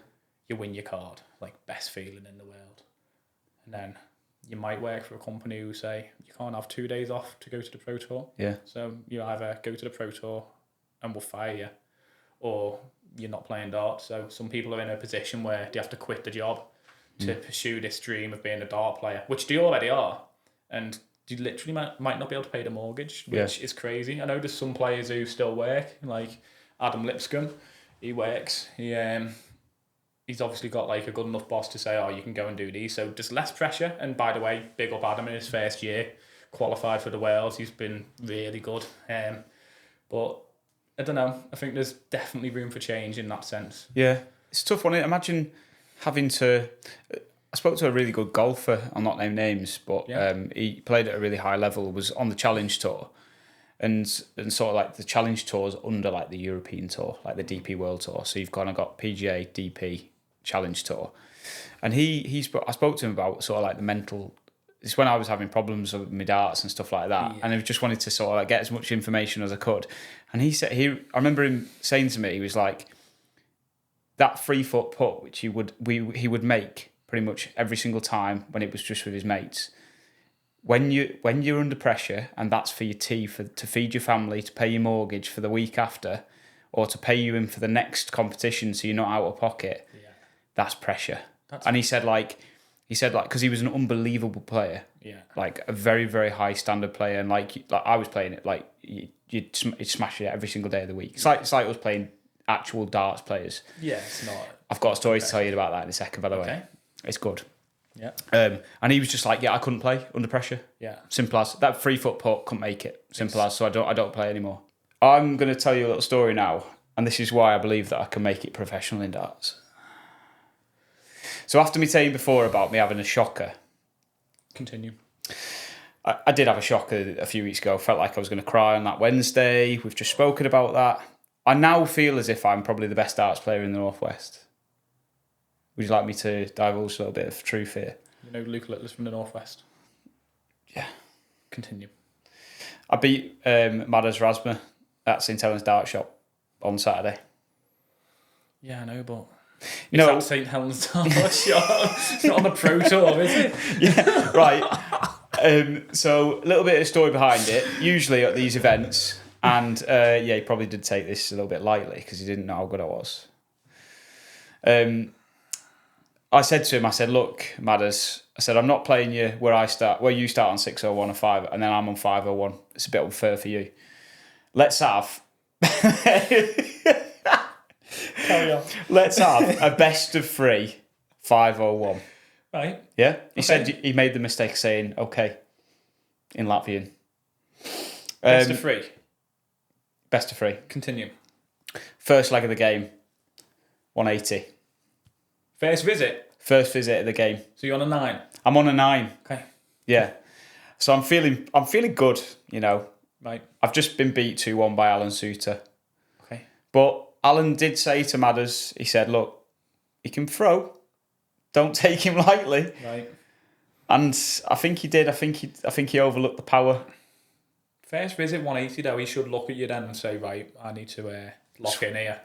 You win your card, like best feeling in the world, and then you might work for a company who say you can't have 2 days off to go to the Pro Tour. Yeah. So you either go to the Pro Tour and we'll fire you, or you're not playing darts. So some people are in a position where they have to quit the job to pursue this dream of being a dart player, which they already are. And you literally might not be able to pay the mortgage, which is crazy. I know there's some players who still work, like Adam Lipscomb. He works. He's obviously got like a good enough boss to say, oh, you can go and do these. So there's less pressure. And by the way, big up Adam in his first year, qualified for the Worlds. He's been really good. But I don't know. I think there's definitely room for change in that sense. Yeah. It's a tough one. Imagine having to... I spoke to a really good golfer, I'll not name names, but he played at a really high level, was on the Challenge Tour. And sort of like the Challenge Tour's under like the European Tour, like the DP World Tour. So you've kind of got PGA, DP, Challenge Tour. And I spoke to him about sort of like the mental... It's when I was having problems with my darts and stuff like that. Yeah. And I just wanted to sort of like get as much information as I could. And he said, I remember him saying to me, he was like, that 3-foot putt, which he would make pretty much every single time when it was just with his mates. When you're under pressure and that's for your tea, to feed your family, to pay your mortgage for the week after, or to pay you in for the next competition so you're not out of pocket, that's pressure. And he said because he was an unbelievable player, like a very, very high standard player, and like I was playing it, like you you'd smash it every single day of the week. It's like us playing actual darts players. Yeah, it's not. I've got a story to tell you about that in a second, by the way. It's good. Yeah. And he was just like, yeah, I couldn't play under pressure. Yeah. Simple as that 3-foot putt, couldn't make it. Simple as. So I don't play anymore. I'm going to tell you a little story now, and this is why I believe that I can make it professional in darts. So after me saying before about me having a shocker, Continue. I did have a shocker a few weeks ago. Felt like I was going to cry on that Wednesday. We've just spoken about that. I now feel as if I'm probably the best darts player in the Northwest. Would you like me to divulge a little bit of truth here? You know Luke Littler's from the Northwest. Yeah. Continue. I beat Madders Rasma at St Helens Dart Shop on Saturday. Yeah, I know, but No. it's at St Helens Dart Shop. It's not on the Pro Tour, is it? Yeah, right. So a little bit of story behind it. Usually at these events, and he probably did take this a little bit lightly because he didn't know how good I was. I said to him, I said, look, Madders, I said, I'm not playing you where you start on 601 or 5, and then I'm on 501. It's a bit unfair for you. Let's have Carry on. let's have a best of 3 501. Right. Yeah? He said he made the mistake of saying, okay, in Latvian. Best of 3. Best of 3. Continue. First leg of the game, 180. First visit. First visit of the game. So you're on a 9. I'm on a 9. Okay. Yeah. So I'm feeling good, you know. Right. I've just been beat 2-1 by Alan Suter. Okay. But Alan did say to Madders, he said, look, he can throw. Don't take him lightly. Right. And I think he did. I think he overlooked the power. First visit 180 though, he should look at you then and say, right, I need to lock in here.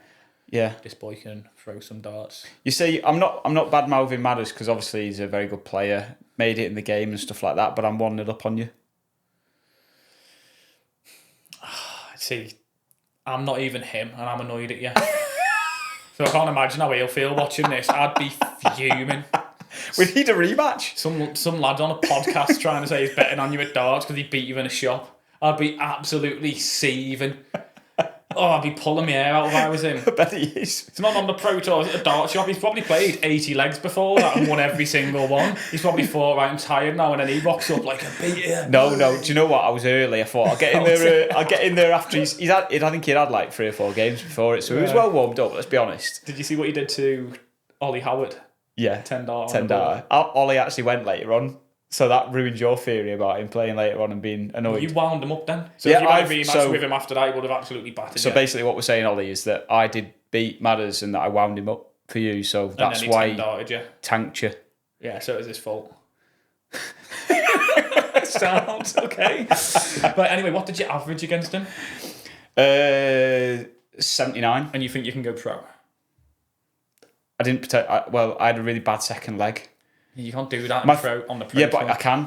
Yeah. This boy can throw some darts. You see, I'm not bad mouthing Madders because obviously he's a very good player, made it in the game and stuff like that. But I'm 1-0 up on you. See, I'm not even him, and I'm annoyed at you. So I can't imagine how he'll feel watching this. I'd be fuming. We need a rematch. Some lad on a podcast trying to say he's betting on you at darts because he beat you in a shop. I'd be absolutely seething. Oh, I'd be pulling my hair out if I was him. I bet he is. It's not on the Pro Tour, it's at the dart shop. He's probably played 80 legs before that and won every single one. He's probably thought, right, I'm tired now, and then he rocks up like a beater. No. Do you know what? I was early. I thought I'll get in there. I'll get in there after he's had. I think he'd had like 3 or 4 games before it, so he was well warmed up. Let's be honest. Did you see what he did to Ollie Howard? Yeah, 10 dart. 10 dart. Ollie actually went later on, so that ruined your theory about him playing later on and being annoyed. You wound him up then. So Yeah, if you had a rematch with him after that, he would have absolutely battered So you. basically, what we're saying, Ollie, is that I did beat Madders and that I wound him up for you. So that's and then why he 10-darted you. Tanked you. Yeah, so it was his fault. Sounds okay. But anyway, what did you average against him? 79. And you think you can go pro? I didn't protect. I had a really bad second leg. You can't do that on the pro. Yeah, but I can.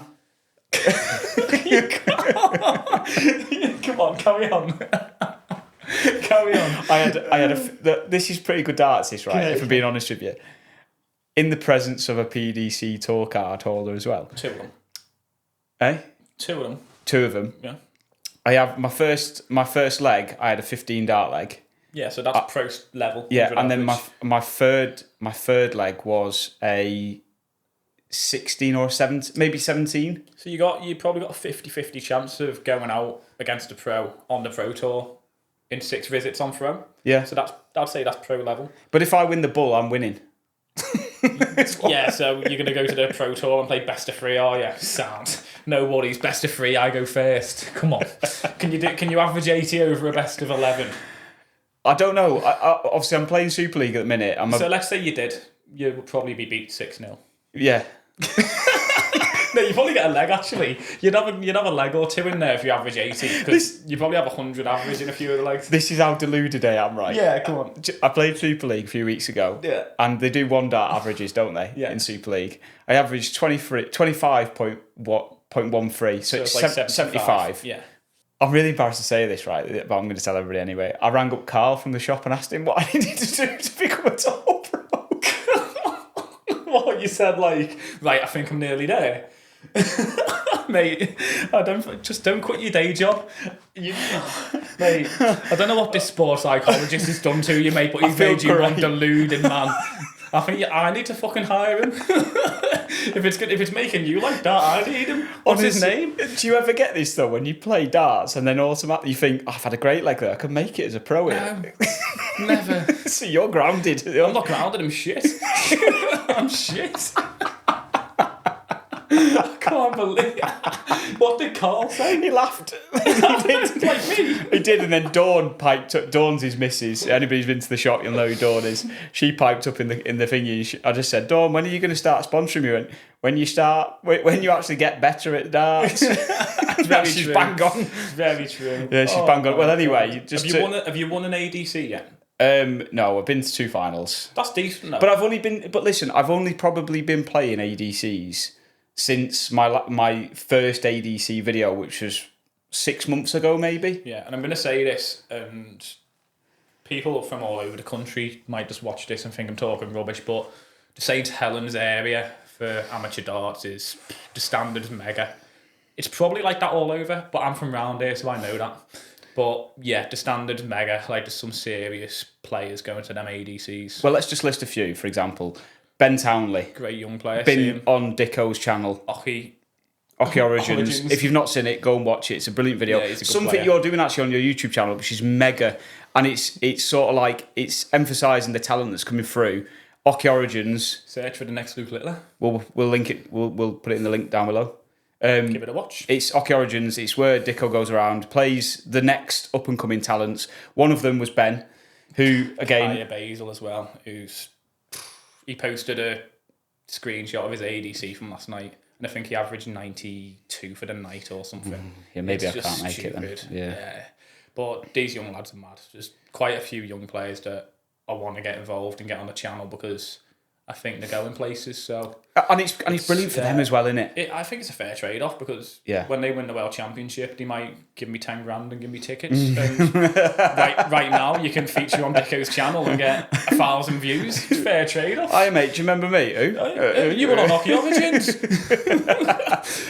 You can't. Come on, carry on. Carry on. I had this is pretty good darts, this, right? If I'm being honest with you. In the presence of a PDC tour card holder as well. 2 of them. Eh? 2 of them. 2 of them. Yeah. I have my first leg. I had a 15 dart leg. Yeah, so that's pro level. Yeah, and then my third leg was a 16 or 17, maybe 17. So you probably got a 50-50 chance of going out against a pro on the Pro Tour in 6 visits on throw. Yeah. So I'd say that's pro level. But if I win the bull, I'm winning. Yeah, so you're going to go to the Pro Tour and play best of 3, are you? Sound. No worries, best of 3, I go first. Come on. Can you average 80 over a best of 11? I don't know. Obviously, I'm playing Super League at the minute. So let's say you did. You would probably be beat 6-0. Yeah. No, you probably get a leg, actually. You'd have a leg or 2 in there if you average 80. Because you probably have 100 average in a few of the legs. This is how deluded I am, right? Yeah, come on. I played Super League a few weeks ago. Yeah. And they do 1 dart averages, don't they? Yeah. In Super League. I averaged 25.13. So it's like 75. Yeah. I'm really embarrassed to say this, right? But I'm going to tell everybody anyway. I rang up Carl from the shop and asked him what I needed to do to become a tour pro. What, you said like, right, I think I'm nearly there. Mate, don't quit your day job. Mate, I don't know what this sports psychologist has done to you, mate, but he's made you one deluded man. I think I need to fucking hire him. If it's making you like that, I need him. What's his name? Do you ever get this though when you play darts and then automatically you think, I've had a great leg there, I could make it as a pro here? No, never. So you're grounded. I'm not grounded, I'm shit. I'm shit. I can't believe it. What did Carl say? He laughed. He did. Like me. He did, and then Dawn piped up. Dawn's his missus. Anybody who's been to the shop, you'll know who Dawn is. She piped up in the thingy. I just said, Dawn, when are you going to start sponsoring me? And when you actually get better at darts. She's true. Bang on. Very true. Yeah, she's bang on. Well, anyway, have you won an ADC yet? No, I've been to 2 finals. That's decent, though. But listen, I've only probably been playing ADCs since my first ADC video, which was 6 months ago, maybe. Yeah, and I'm going to say this, and people from all over the country might just watch this and think I'm talking rubbish, but the St. Helens area for amateur darts is the standard mega. It's probably like that all over, but I'm from round here, so I know that. But yeah, the standard mega, like there's some serious players going to them ADCs. Well, let's just list a few. For example, Ben Townley. Great young player. Been on Dicko's channel. Oki Origins. If you've not seen it, go and watch it. It's a brilliant video. Yeah, he's a good Something player. you're doing actually on your YouTube channel, which is mega. And it's sort of like, it's emphasising the talent that's coming through. Oki Origins. Search for the next Luke Littler. We'll link it. We'll put it in the link down below. Give it a watch. It's Oki Origins. It's where Dicko goes around, plays the next up and coming talents. One of them was Ben, who again Fire Basil as well. He posted a screenshot of his ADC from last night, and I think he averaged 92 for the night or something. Yeah, maybe It's I can't just make it then. stupid. Yeah. But these young lads are mad. There's quite a few young players that I want to get involved and get on the channel because I think they're going places. So And it's brilliant for them as well, isn't it? I think it's a fair trade-off because Yeah. when they win the World Championship, they might give me 10 grand and give me tickets. And right now, you can feature on Dicko's channel and get 1,000 views. It's a fair trade-off. Hi mate, do you remember me? Who? You were on Hockey Origins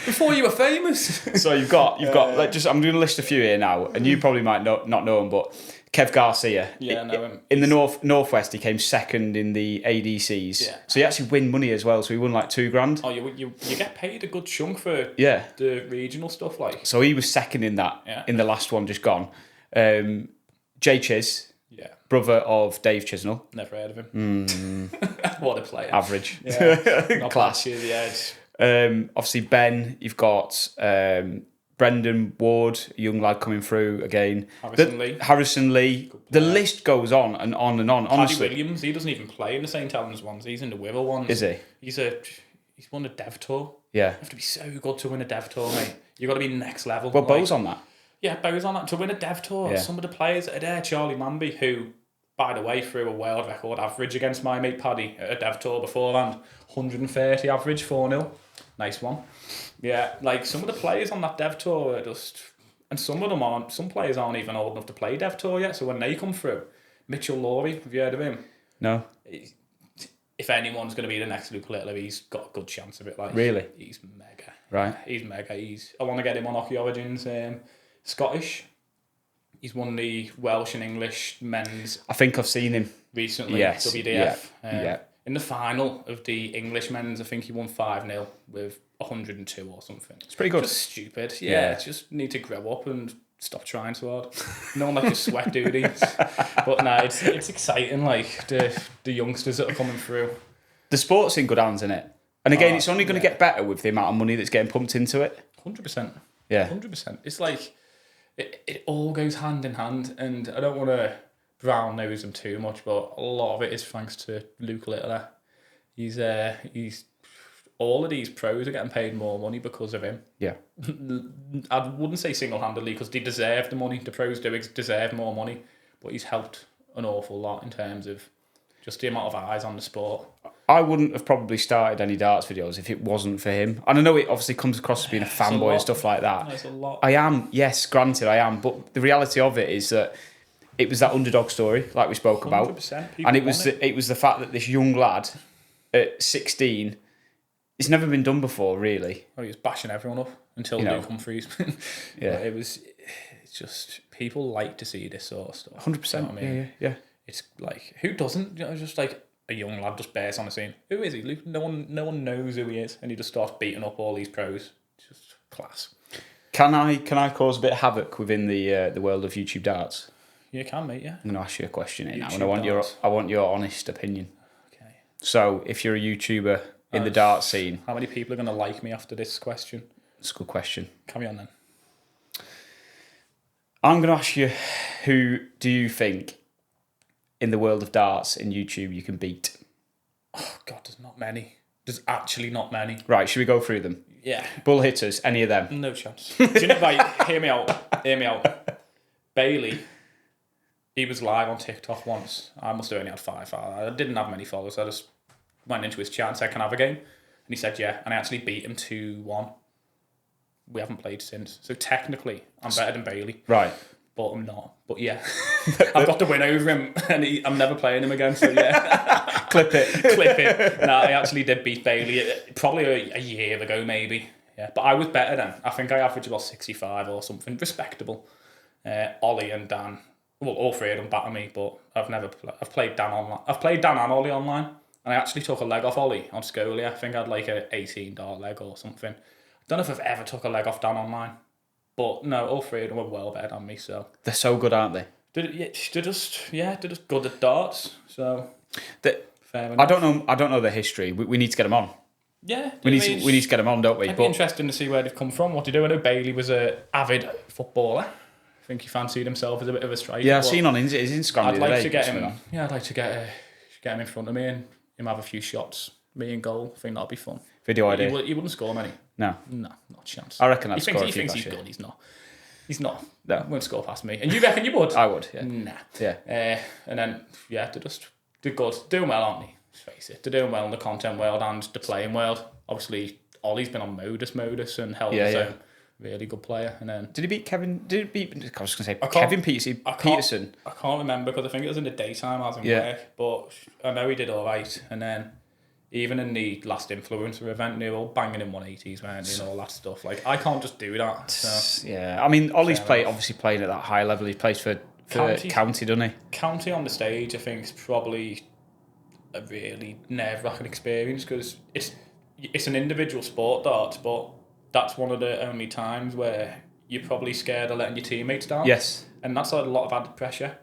before you were famous. So you've got like just I'm going to list a few here now, and you probably might not know them, but Kev Garcia. Yeah, I know him. In the northwest, he came second in the ADCs. Yeah. So he actually win money as well. So he won like $2,000. Oh, you get paid a good chunk for Yeah. the regional stuff, like. So he was second in that. Yeah. In the last one just gone. Jay Chiz, Yeah, brother of Dave Chisnell. never heard of him. What a player. Average. Yeah, not Class. bad, yeah. Obviously Ben, you've got Brendan Ward, a young lad coming through again. Harrison Lee. The list goes on and on and on. Paddy Honestly, Williams, he doesn't even play in the St. Helens ones. He's in the Wirral ones. Is he? He's won a Dev Tour. Yeah. You have to be so good to win a Dev Tour, mate. You got to be next level. Well, Bo's on that. Yeah, Bo's on that. To win a Dev Tour, Yeah. some of the players that are there, Charlie Manby, who, by the way, threw a world record average against my mate Paddy at a Dev Tour beforehand. 130 average, 4-0. Nice one. Yeah, like some of the players on that Dev Tour are just... And some of them aren't... Some players aren't even old enough to play Dev Tour yet, so when they come through... Mitchell Lawry, have you heard of him? No. If anyone's going to be the next Luke Littler, he's got a good chance of it. Like, Really? He's mega. Right. He's mega. I want to get him on Hockey Origins. Scottish. He's won the Welsh and English men's I think I've seen him. recently. Yes. WDF. Yeah. In the final of the English men's, I think he won 5-0 with 102 or something. It's pretty good. Just stupid. Yeah. Yeah, just need to grow up and stop trying so hard. No one likes to sweat duties. But no, it's exciting, like the youngsters that are coming through. The sport's in good hands, isn't it? And again, it's only going to get better with the amount of money that's getting pumped into it. 100%. Yeah. 100%. It's like, it all goes hand in hand, and I don't want to brown nose him too much, but a lot of it is thanks to Luke Littler. He's all of these pros are getting paid more money because of him. Yeah. I wouldn't say single-handedly because they deserve the money. The pros do deserve more money, but he's helped an awful lot in terms of just the amount of eyes on the sport. I wouldn't have probably started any darts videos if it wasn't for him. And I know it obviously comes across as being a fanboy and stuff like that. That's a lot. I am, yes, granted I am, but the reality of it is that it was that underdog story, like we spoke about. 100%. And it was the fact that this young lad at 16, It's never been done before, really. Well, he was bashing everyone up until Luke Humphries. Yeah. It's just, people like to see this sort of stuff. 100%. You know what I mean? Yeah. It's like, who doesn't? Just like a young lad just bursts on the scene. Who is he, Luke? No one knows who he is, and he just starts beating up all these pros. It's just class. Can I cause a bit of havoc within the world of YouTube darts? You can, mate. Yeah. I'm going to ask you a question here now, YouTube and darts. I want your honest opinion. Okay. So, if you're a YouTuber in the dart scene, how many people are going to like me after this question? That's a good question. Carry on then. I'm going to ask you, who do you think in the world of darts in YouTube you can beat? Oh God, there's not many. There's actually not many. Right, should we go through them? Yeah. Bull hitters, any of them? No chance. Do you know, right, hear me out. Bailey, he was live on TikTok once. I must have only had 5. I didn't have many followers. I just went into his chat and said, can I have a game? And he said, yeah. And I actually beat him 2-1. We haven't played since. So technically, I'm better than Bailey. Right. But I'm not. But yeah. I've got to win over him, and I'm never playing him again, so yeah. Clip it. No, I actually did beat Bailey probably a year ago, maybe. Yeah, but I was better then. I think I averaged about 65 or something. Respectable. Ollie and Dan, well, all three of them batter me, but I've played Dan online. I've played Dan and Ollie online, and I actually took a leg off Ollie on Scully. I think I had like a 18 dart leg or something. I don't know if I've ever took a leg off Dan online. But no, all three of them were well better than me. So they're so good, aren't they? They're just good at darts. So fair enough. I don't know their history. We need to get them on. Yeah, we need to get them on, don't we? It'd be interesting to see where they've come from, what they do. I know Bailey was an avid footballer. I think he fancied himself as a bit of a striker. Yeah, I've seen on his Instagram. I'd like to get him. Yeah, I'd like to get him in front of me and him have a few shots. Me in goal. I think that'd be fun. Video idea. He wouldn't score many. No, not a chance. I reckon I'd score. He thinks he's good. He's not. No, won't score past me. And you reckon you would? I would. Yeah. Nah. Yeah. And then they're good. Doing well, aren't they? Let's face it. They're doing well in the content world and the playing world. Obviously, Ollie's been on Modus and held his own. Really good player. And then did he beat Kevin? I was going to say Kevin Peterson. I can't remember because I think it was in the daytime. I was in work, but I know he did all right. And then even in the last influencer event, they were all banging in 180s, man, and all that stuff. Like, I can't just do that. So. Yeah, I mean, Ollie's obviously playing at that high level. He plays for County, doesn't he? County on the stage, I think, is probably a really nerve-wracking experience because it's an individual sport, darts, but that's one of the only times where you're probably scared of letting your teammates down. Yes. And that's a lot of added pressure.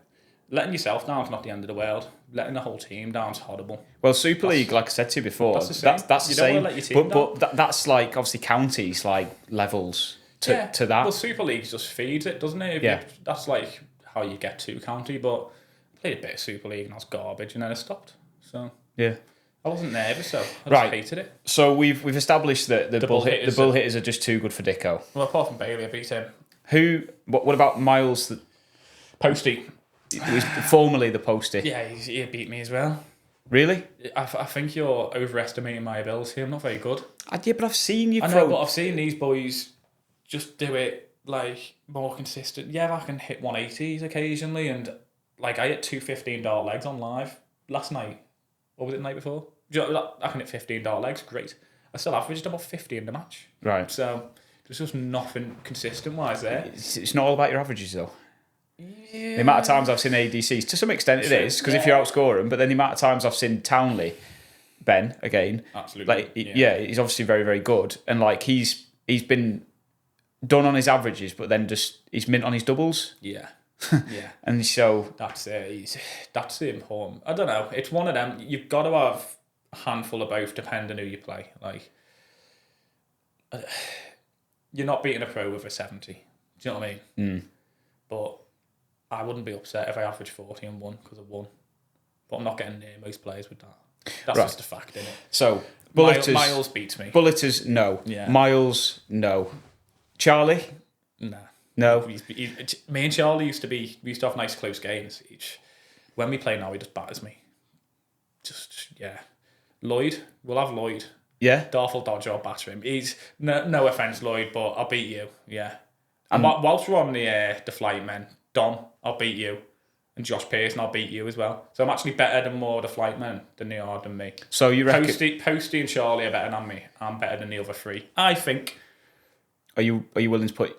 Letting yourself down is not the end of the world. Letting the whole team down is horrible. Well, Super League, like I said to you before, that's the same. But that's like obviously counties like levels to that. Well, Super League just feeds it, doesn't it? That's like how you get to county. But I played a bit of Super League and I was garbage, and then it stopped. So yeah, I wasn't nervous, so I just hated it. So we've established that the bull hitters are just too good for Dicko. Well, apart from Bailey, I beat him. What about Miles? Posty. He was formerly the Posty. Yeah, he beat me as well. Really? I think you're overestimating my ability. I'm not very good. Yeah, but I've seen you. I know, but I've seen these boys just do it like more consistent. Yeah, I can hit 180s occasionally, and like I hit 2 15-dart legs on live last night. Or was it the night before? I can hit 15-dart legs. Great. I still averaged about 50 in the match. Right. So there's just nothing consistent wise there. It's not all about your averages though. Yeah. The amount of times I've seen ADCs, to some extent it is, because if you outscore them, but then the amount of times I've seen Townley, Ben, again, absolutely, like he's obviously very, very good, and like he's been done on his averages, but then just he's mint on his doubles. Yeah. And so that's the important. I don't know. It's one of them. You've got to have a handful of both, depending who you play. Like, you're not beating a pro with a 70. Do you know what I mean? But I wouldn't be upset if I averaged 40 and won because I won. But I'm not getting near most players with that. That's just a fact, isn't it? So Miles beats me. Bulleters, no. Yeah. Miles, no. Charlie? Nah. No. Me and Charlie used to have nice close games. When we play now, he just batters me. Lloyd, we'll have Lloyd. Yeah. Darth will dodge or batter him. He's no offense, Lloyd, but I'll beat you. Yeah. And whilst we're on the flight men, Dom, I'll beat you. And Josh Pearson, I'll beat you as well. So I'm actually better than more of the flight men than they are than me. So you reckon... Posty and Charlie are better than me. I'm better than the other three. I think. Are you willing to put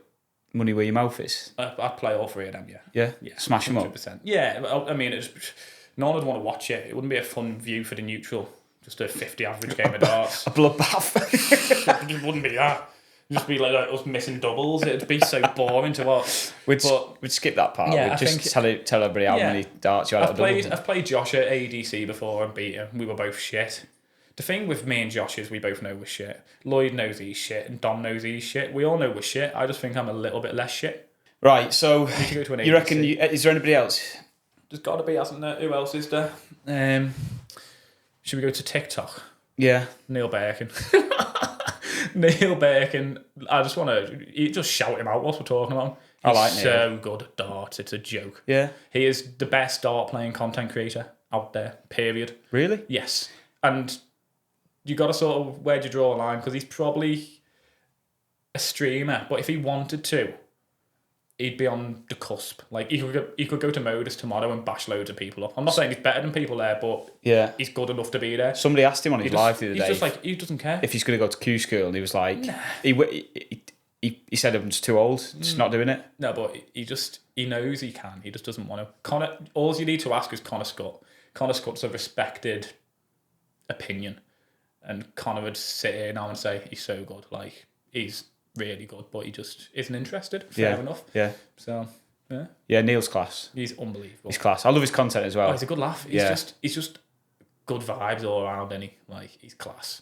money where your mouth is? I'd play all three of them, yeah. Yeah? Smash them up? Yeah, I mean, no one would want to watch it. It wouldn't be a fun view for the neutral. Just a 50 average game of darts. A bloodbath. It wouldn't be that. It'd just be like us missing doubles. It'd be so boring to watch. We'd skip that part. Yeah, we'd just tell everybody how many darts you had. I've played Josh at ADC before and beat him. We were both shit. The thing with me and Josh is we both know we're shit. Lloyd knows he's shit and Dom knows he's shit. We all know we're shit. I just think I'm a little bit less shit. Right, so we should go to an ADC. You reckon... is there anybody else? There's got to be, hasn't there? Who else is there? Should we go to TikTok? Yeah. Neil Birkin. Neil Birkin. I just want to just shout him out whilst we're talking about him. He's I like Neil. So good at darts. It's a joke. Yeah. He is the best dart playing content creator out there, period. Really? Yes. And you got to sort of, where'd you draw a line? Because he's probably a streamer, but if he wanted to, he'd be on the cusp. Like, he could go to Modus tomorrow and bash loads of people up. I'm not saying he's better than people there, but he's good enough to be there. Somebody asked him on his live the other day. He's just like, he doesn't care. If he's going to go to Q school, and he was like, he said I'm just too old, just not doing it. No, but he knows he can. He just doesn't want to. All you need to ask is Connor Scott. Connor Scott's a respected opinion. And Connor would sit here now and say, he's so good. Like, he's really good, but he just isn't interested. Fair enough. Yeah. So, yeah. Yeah, Neil's class. He's unbelievable. He's class. I love his content as well. Oh, he's a good laugh. He's just good vibes all around, isn't he? Like, he's class.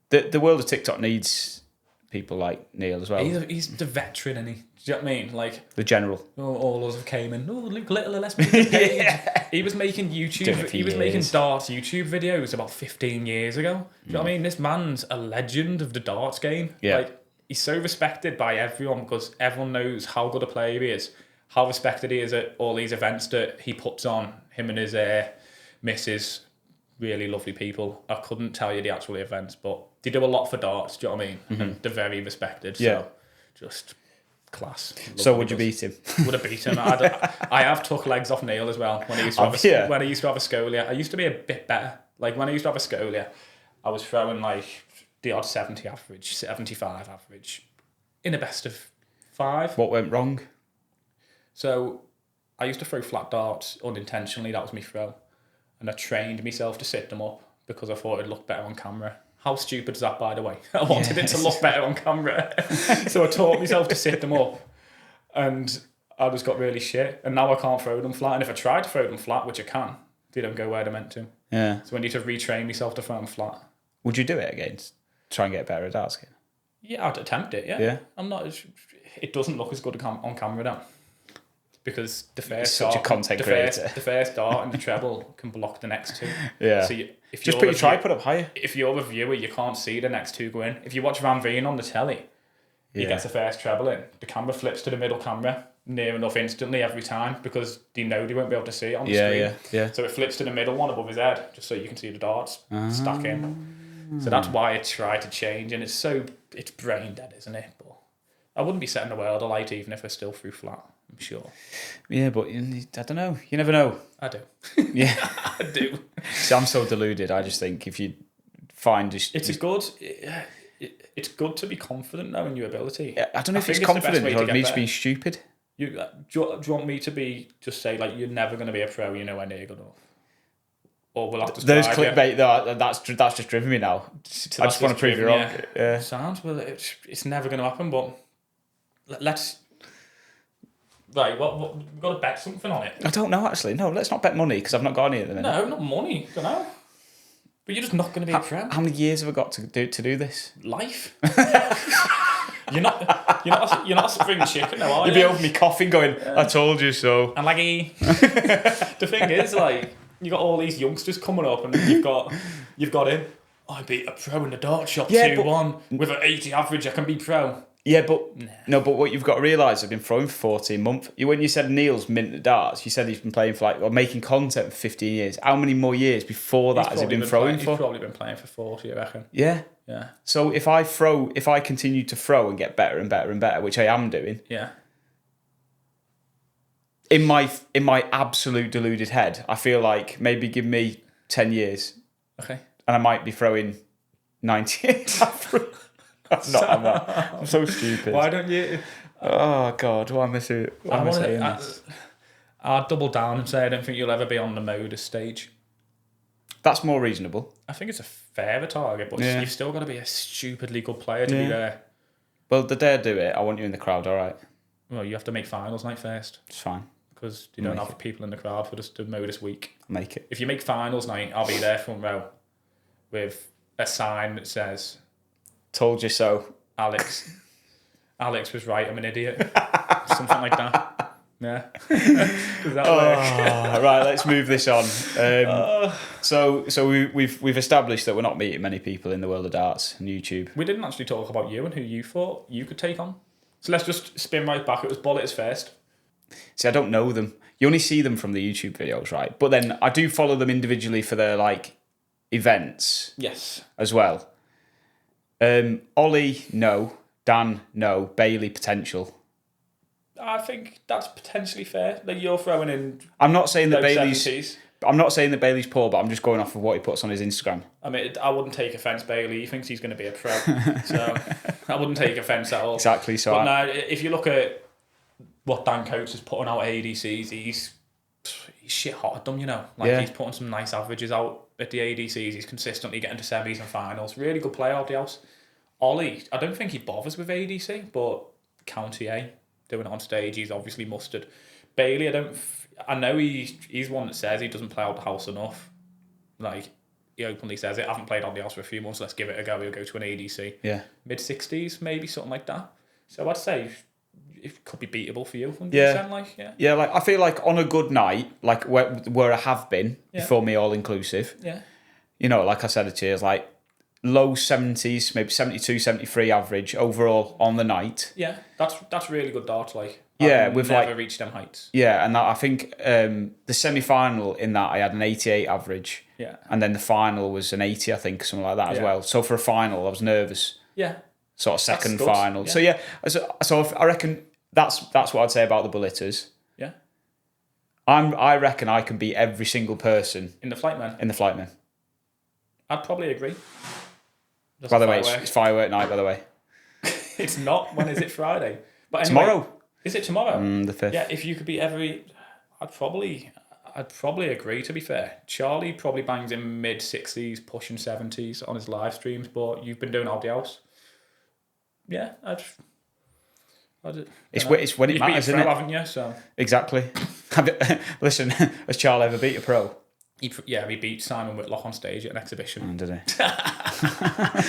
The world of TikTok needs people like Neil as well. He's the veteran, isn't he? Do you know what I mean? Like, the general. All of us came in. Oh, Luke Littler, let's make a page. He was making making darts YouTube videos about 15 years ago. Do you know what I mean? This man's a legend of the darts game. Yeah. Like, he's so respected by everyone because everyone knows how good a player he is, how respected he is at all these events that he puts on. Him and his missus, really lovely people. I couldn't tell you the actual events, but they do a lot for darts. Do you know what I mean? Mm-hmm. And they're very respected. Yeah. So, just class. So would you beat him? Would have beat him. I have took legs off Neil as well when he used to have a scolia. I used to be a bit better. Like, when I used to have a scolia, I was throwing like the odd 70 average, 75 average in a best of 5. What went wrong? So I used to throw flat darts unintentionally. That was my throw. And I trained myself to sit them up because I thought it'd look better on camera. How stupid is that, by the way? I wanted it to look better on camera. So I taught myself to sit them up. And I just got really shit. And now I can't throw them flat. And if I try to throw them flat, which I can, they don't go where they're meant to. Yeah. So I need to retrain myself to throw them flat. Would you do it again? Try and get better at darts again? Yeah, I'd attempt it, yeah. I'm not... It doesn't look as good on camera now. Because the first such a content creator. The first dart and the treble can block the next two. Yeah. So if just put your tripod up higher. If you're a viewer, you can't see the next two go in. If you watch Van Veen on the telly, he gets the first treble in. The camera flips to the middle camera near enough instantly every time because they know they won't be able to see it on the screen. Yeah. So it flips to the middle one above his head just so you can see the darts stack in. So that's why I try to change, and it's brain dead, isn't it? But I wouldn't be setting the world alight even if I still threw flat. I'm sure. Yeah, but I don't know. You never know. I do. Yeah, I do. See, I'm so deluded. I just think if you find it's good to be confident though in your ability. I don't know if it's confident or it means being stupid. Do you want me to just say like you're never going to be a pro? You're nowhere near good enough. Or we'll have to. Those clickbait that's just driven me now. I just want to prove you wrong. Yeah. Sounds well. It's never going to happen. But let's. Right, what we've got to bet something on it. I don't know actually. No, let's not bet money because I've not got any at the minute. No, not money. Don't know. But you're just not going to be a pro. How many years have I got to do this? Life. You're not a spring chicken, though, are you? You'd be over me coughing, going, "I told you so." And the thing is, like, you got all these youngsters coming up, and you've got him. I beat a pro in the dart shop 2-1 with an 80 average. I can be pro. Yeah, but but what you've got to realise, I've been throwing for 14 months. When you said Neil's mint at darts, you said he's been playing for or making content for 15 years. How many more years before that has he been throwing for? He's probably been playing for 40, I reckon. Yeah. Yeah. So if I continue to throw and get better and better and better, which I am doing. Yeah. in my absolute deluded head, I feel like maybe give me 10 years. Okay. And I might be throwing 98. I'm so stupid. Why don't you? Oh, God. Why am I saying this? I'll double down and say I don't think you'll ever be on the modus stage. That's more reasonable. I think it's a fairer target, but you've still got to be a stupidly good player to be there. Well, the day I do it, I want you in the crowd, all right? Well, you have to make finals night first. It's fine. Because you don't have people in the crowd for the modus week. Make it. If you make finals night, I'll be there front row with a sign that says, "Told you so." Alex was right, I'm an idiot. Something like that. Yeah. Does that work? Right, let's move this on. So we've established that we're not meeting many people in the world of darts and YouTube. We didn't actually talk about you and who you thought you could take on. So let's just spin right back. It was Bullets first. See, I don't know them. You only see them from the YouTube videos, right? But then I do follow them individually for their events. Yes. As well. Ollie, no. Dan, no. Bailey, potential. I think that's potentially fair. Like you're throwing in. I'm not saying that Bailey's. 70s. I'm not saying that Bailey's poor, but I'm just going off of what he puts on his Instagram. I mean, I wouldn't take offence, Bailey. He thinks he's going to be a pro, so I wouldn't take offence at all. Exactly. So, but now, if you look at what Dan Coates is putting out at ADCs, he's shit hot at them. He's putting some nice averages out at the ADCs. He's consistently getting to semis and finals. Really good player out the house. Ollie, I don't think he bothers with ADC, but County A. Doing it on stage, he's obviously mustard. Bailey, I know he's one that says he doesn't play out the house enough. He openly says it. I haven't played out the house for a few months. Let's give it a go. He'll go to an ADC. Yeah. Mid-60s, maybe something like that. So I'd say it could be beatable for you. 100%, yeah. Yeah, I feel like on a good night, where I have been before me all inclusive. Yeah. Like I said it to you, it's low 70s, maybe 72, 73 average overall on the night. Yeah, that's really good darts. We've never reached them heights. Yeah, and I think the semi-final in that I had an 88 average. Yeah. And then the final was an 80, I think, something like that as well. So for a final, I was nervous. Yeah. Sort of second final. Yeah. So I reckon that's what I'd say about the Bulleters. Yeah. I reckon I can beat every single person in the Flightmen. I'd probably agree. By the way, it's firework night, by the way. It's not. When is it? Friday? But anyway, tomorrow. Is it tomorrow? The 5th. Yeah, if you could beat I'd probably agree, to be fair. Charlie probably bangs in mid-60s, pushing 70s on his live streams, but you've been doing all the house. Yeah, it's when it matters, isn't it? Haven't you? So. Exactly. Listen, has Charlie ever beat a pro? He beat Simon Whitlock on stage at an exhibition. Did he?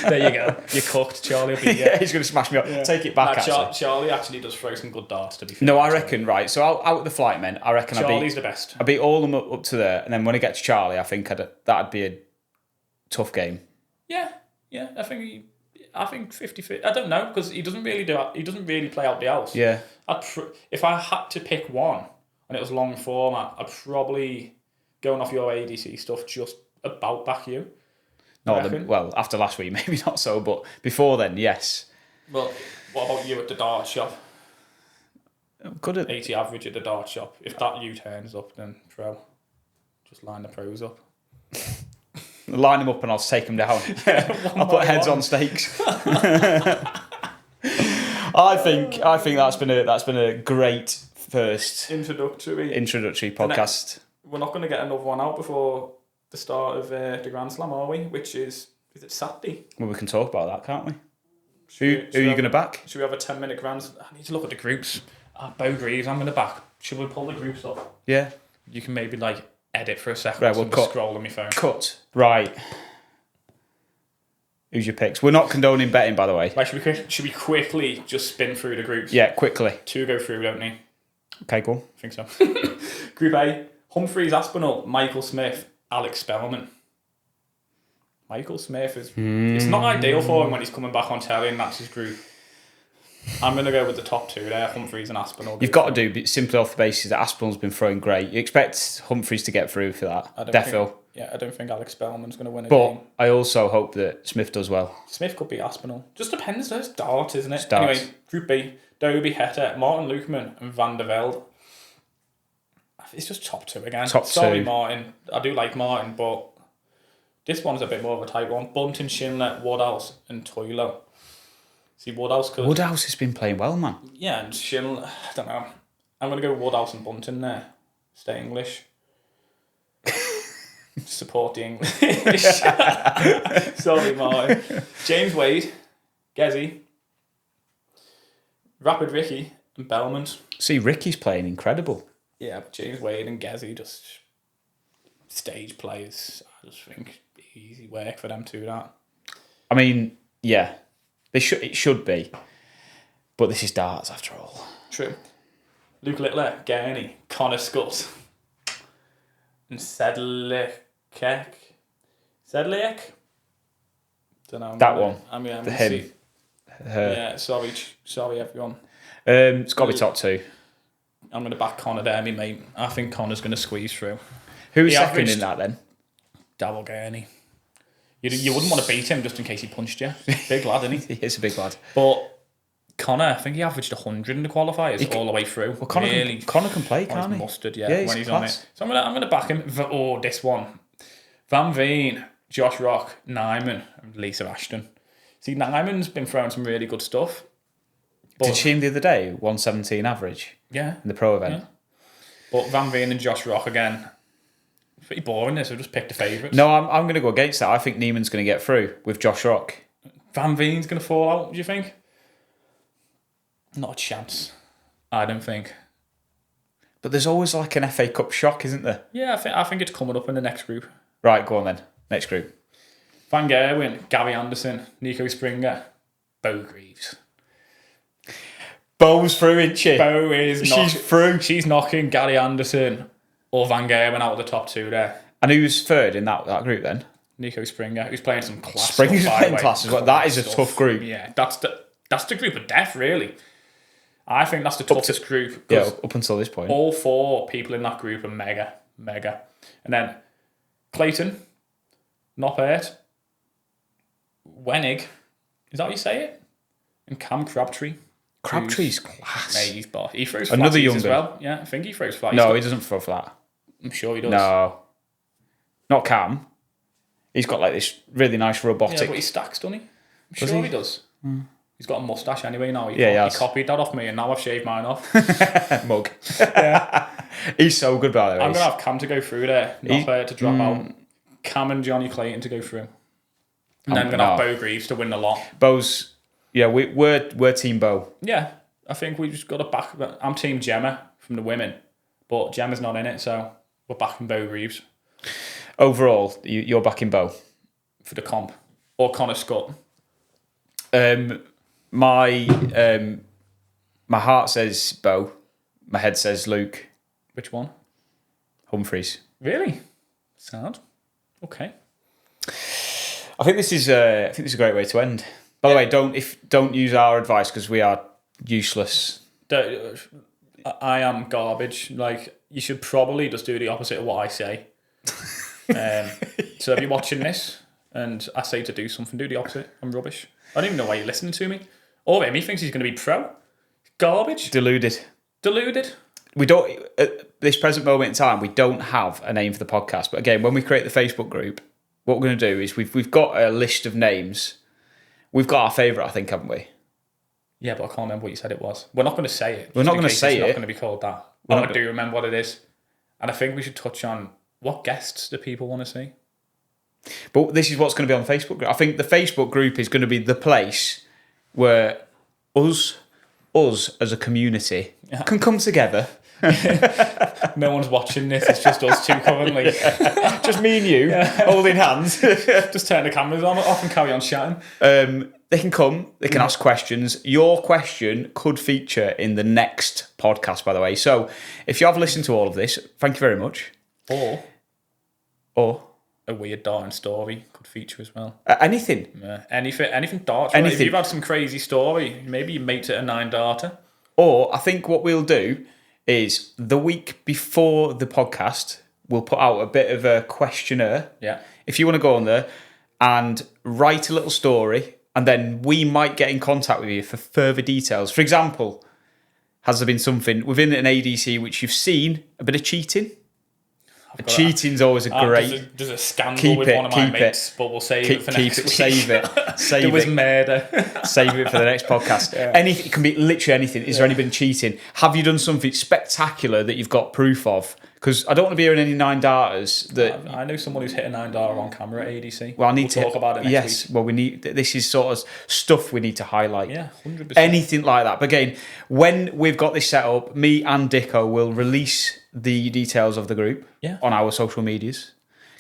There you go. You're cooked. Charlie will beat you. Yeah, he's going to smash me up. Yeah. Take it back, Charlie actually does throw some good darts, to be fair. No, I reckon, right. So out of the Flightmen, I reckon Charlie's the best. I beat all of them up to there, and then when it gets to Charlie, I think that'd be a tough game. Yeah. I think 50-50. I don't know, because he doesn't really play out the house. Yeah. If I had to pick one, and it was long format, I'd probably, going off your ADC stuff, just about back you. Well, after last week, maybe not so, but before then, yes. Well, what about you at the dart shop? Good at 80 average at the dart shop. If that U turns up, then pro. Just line the pros up. Line them up and I'll take them down. I'll put heads on stakes. I think that's been a great first introductory podcast. We're not going to get another one out before the start of the Grand Slam, are we? Which is it Saturday? Well, we can talk about that, can't we? Who are you going to back? Should we have a 10-minute Grand Slam? I need to look at the groups. Bo Greaves, I'm going to back. Should we pull the groups up? Yeah. You can maybe edit for a second. Right, we'll scroll on my phone. Cut. Right. Who's your picks? We're not condoning betting, by the way. Right, should we quickly just spin through the groups? Yeah, quickly. 2 go through, don't we? Okay, cool. I think so. Group A, Humphreys, Aspinall, Michael Smith, Alex Spellman. Michael Smith is... It's not ideal for him when he's coming back on telly and that's his group. I'm going to go with the top 2 there, Humphreys and Aspinall. You've got to do simply off the basis that Aspinall's been throwing great. You expect Humphreys to get through for that. I don't think Alex Spellman's going to win a game. But I also hope that Smith does well. Smith could beat Aspinall. Just depends, though. It's dart, isn't it? Darts. Anyway, Group B, Dobie, Hette, Martin Lukeman and Van der Velde. It's just top 2 again. Top Sorry, 2. Martin. I do like Martin, but this one's a bit more of a tight one. Bunting, Schindler, Woodhouse, and Toilo. See, Woodhouse could... Woodhouse has been playing well, man. Yeah, and Schindler... I don't know. I'm going to go Woodhouse and Bunting there. Stay English. Support the English. Sorry, Martin. James Wade, Gezzy, Rapid Ricky, and Belmont. See, Ricky's playing incredible. Yeah, but James Wade and Gezzy just stage players. I just think easy work for them to do that. I mean, yeah, it should be, but this is darts after all. True. Luke Littler, Gurney, Connor Scott, and Sedlick. Don't know. That one. I'm the him. Her. Yeah, sorry everyone. It's got to be top 2. I'm going to back Connor there, me mate. I think Connor's going to squeeze through. Who's second in that then? Darryl Gurney. You wouldn't want to beat him just in case he punched you. Big lad, isn't he? He is a big lad. But Connor, I think he averaged 100 in the qualifiers all the way through. Well, Connor can play, can't he? Mustard, yeah when he's on it. So I'm gonna back him. Oh, this one. Van Veen, Josh Rock, Nyman, and Lisa Ashton. See, Nyman's been throwing some really good stuff. Did you see him the other day? 117 average. Yeah. In the pro event. Yeah. But Van Veen and Josh Rock again. Pretty boring this. I've just picked the favourites. No, I'm going to go against that. I think Neiman's going to get through with Josh Rock. Van Veen's going to fall out, do you think? Not a chance. I don't think. But there's always like an FA Cup shock, isn't there? Yeah, I think it's coming up in the next group. Right, go on then. Next group. Van Gerwen, Gary Anderson, Nico Springer, Bo Greaves. Bo's through, isn't she? Bo is She's through. She's knocking Gary Anderson or Van Gerwen out of the top 2 there. And who's third in that group then? Nico Springer, who's playing some class. Springer's playing class as well. That is a tough group. Yeah, that's the group of death, really. I think that's the toughest group. Yeah, up until this point. All 4 people in that group are mega. And then Clayton, Noppert, Wenig, is that how you say it? And Cam Crabtree. Crabtree's class. Mate, he's boss. He throws another flatties young as well. Yeah, I think he throws flat. No, he doesn't throw flat. I'm sure he does. No. Not Cam. He's got like this really nice robotic... Yeah, but he stacks, doesn't he? I'm sure he does. Mm. He's got a mustache anyway now. He copied that off me and now I've shaved mine off. Mug. Yeah. He's so good, by the way. I'm going to have Cam to go through there, not to drop out. Cam and Johnny Clayton to go through. And then I'm going to have Bo Greaves to win the lot. Bo's... Yeah, we're Team Bo. Yeah, I think we just got to back... I'm Team Gemma from the women, but Gemma's not in it, so we're backing Bo Greaves. Overall, you're backing Bo? For the comp. Or Connor Scott. My heart says Bo. My head says Luke. Which one? Humphreys. Really? Sad. Okay. I think this is a great way to end. By the way, don't use our advice because we are useless. I am garbage. Like, you should probably just do the opposite of what I say. So if you're watching this and I say to do something, do the opposite. I'm rubbish. I don't even know why you're listening to me. Or him, he thinks he's going to be pro. Garbage. Deluded. We don't, at this present moment in time, we don't have a name for the podcast. But again, when we create the Facebook group, what we're going to do is we've got a list of names. We've got our favourite, I think, haven't we? Yeah, but I can't remember what you said it was. We're not going to say it. We're not going to say it. It's not going to be called that. I do remember what it is. And I think we should touch on what guests do people want to see. But this is what's going to be on the Facebook group. I think the Facebook group is going to be the place where us as a community can come together. No one's watching this. It's just us two currently. Just me and you holding hands. Just turn the cameras off and carry on chatting. They can come. They can ask questions. Your question could feature in the next podcast, by the way. So if you have listened to all of this, thank you very much. Or a weird darting story could feature as well. Anything. Yeah. Anything darts. Anything. Right? If you've had some crazy story, maybe you mate it a 9-darter. Or I think what we'll do is the week before the podcast, we'll put out a bit of a questionnaire. Yeah. If you want to go on there and write a little story, and then we might get in contact with you for further details. For example, Has there been something within an ADC which you've seen a bit of cheating? Cheating's always a great. There's a scandal with one of my mates, but we'll save it for next week. Save it. There was murder. Save it for the next podcast. Yeah. Anything, it can be literally anything. Is there any been cheating? Have you done something spectacular that you've got proof of? Because I don't want to be hearing any 9 darters that... I know someone who's hit a 9 darter on camera at ADC. Well, we'll talk about it next week. Well, we need... This is sort of stuff we need to highlight. Yeah, 100%. Anything like that. But again, when we've got this set up, me and Dicko will release the details of the group on our social medias.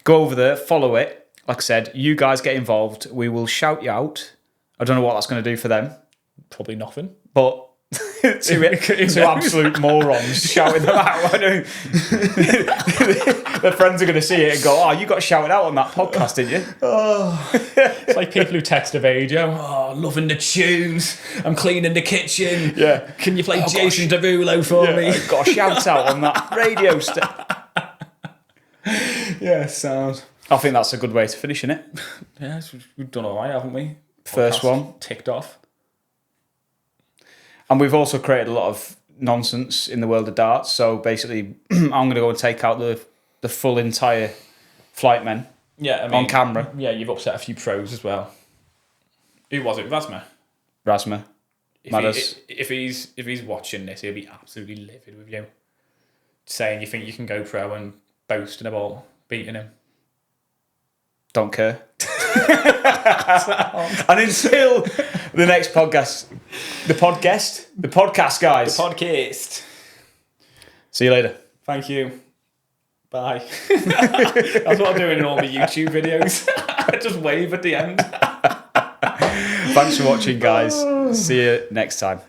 Go over there, follow it. Like I said, you guys get involved. We will shout you out. I don't know what that's going to do for them. Probably nothing. But... two absolute morons shouting them out. Their friends are going to see it and go, "Oh, you got shouted out on that podcast, didn't you?" It's like people who text a video. "Oh, loving the tunes. I'm cleaning the kitchen. Yeah, can you play Jason Derulo for me?" I've got a shout out on that radio stuff. Yeah, sounds. I think that's a good way to finish, isn't it? Yeah, we've done all right, haven't we? First one ticked off. And we've also created a lot of nonsense in the world of darts. So basically, I'm going to go and take out the full entire flight men on camera. Yeah, you've upset a few pros as well. Who was it? Rasma? If he's watching this, he'll be absolutely livid with you. Saying you think you can go pro and boasting about beating him. Don't care. And until the next podcast, the podcast, guys. The podcast. See you later. Thank you. Bye. That's what I'm doing in all my YouTube videos. I just wave at the end. Thanks for watching, guys. See you next time.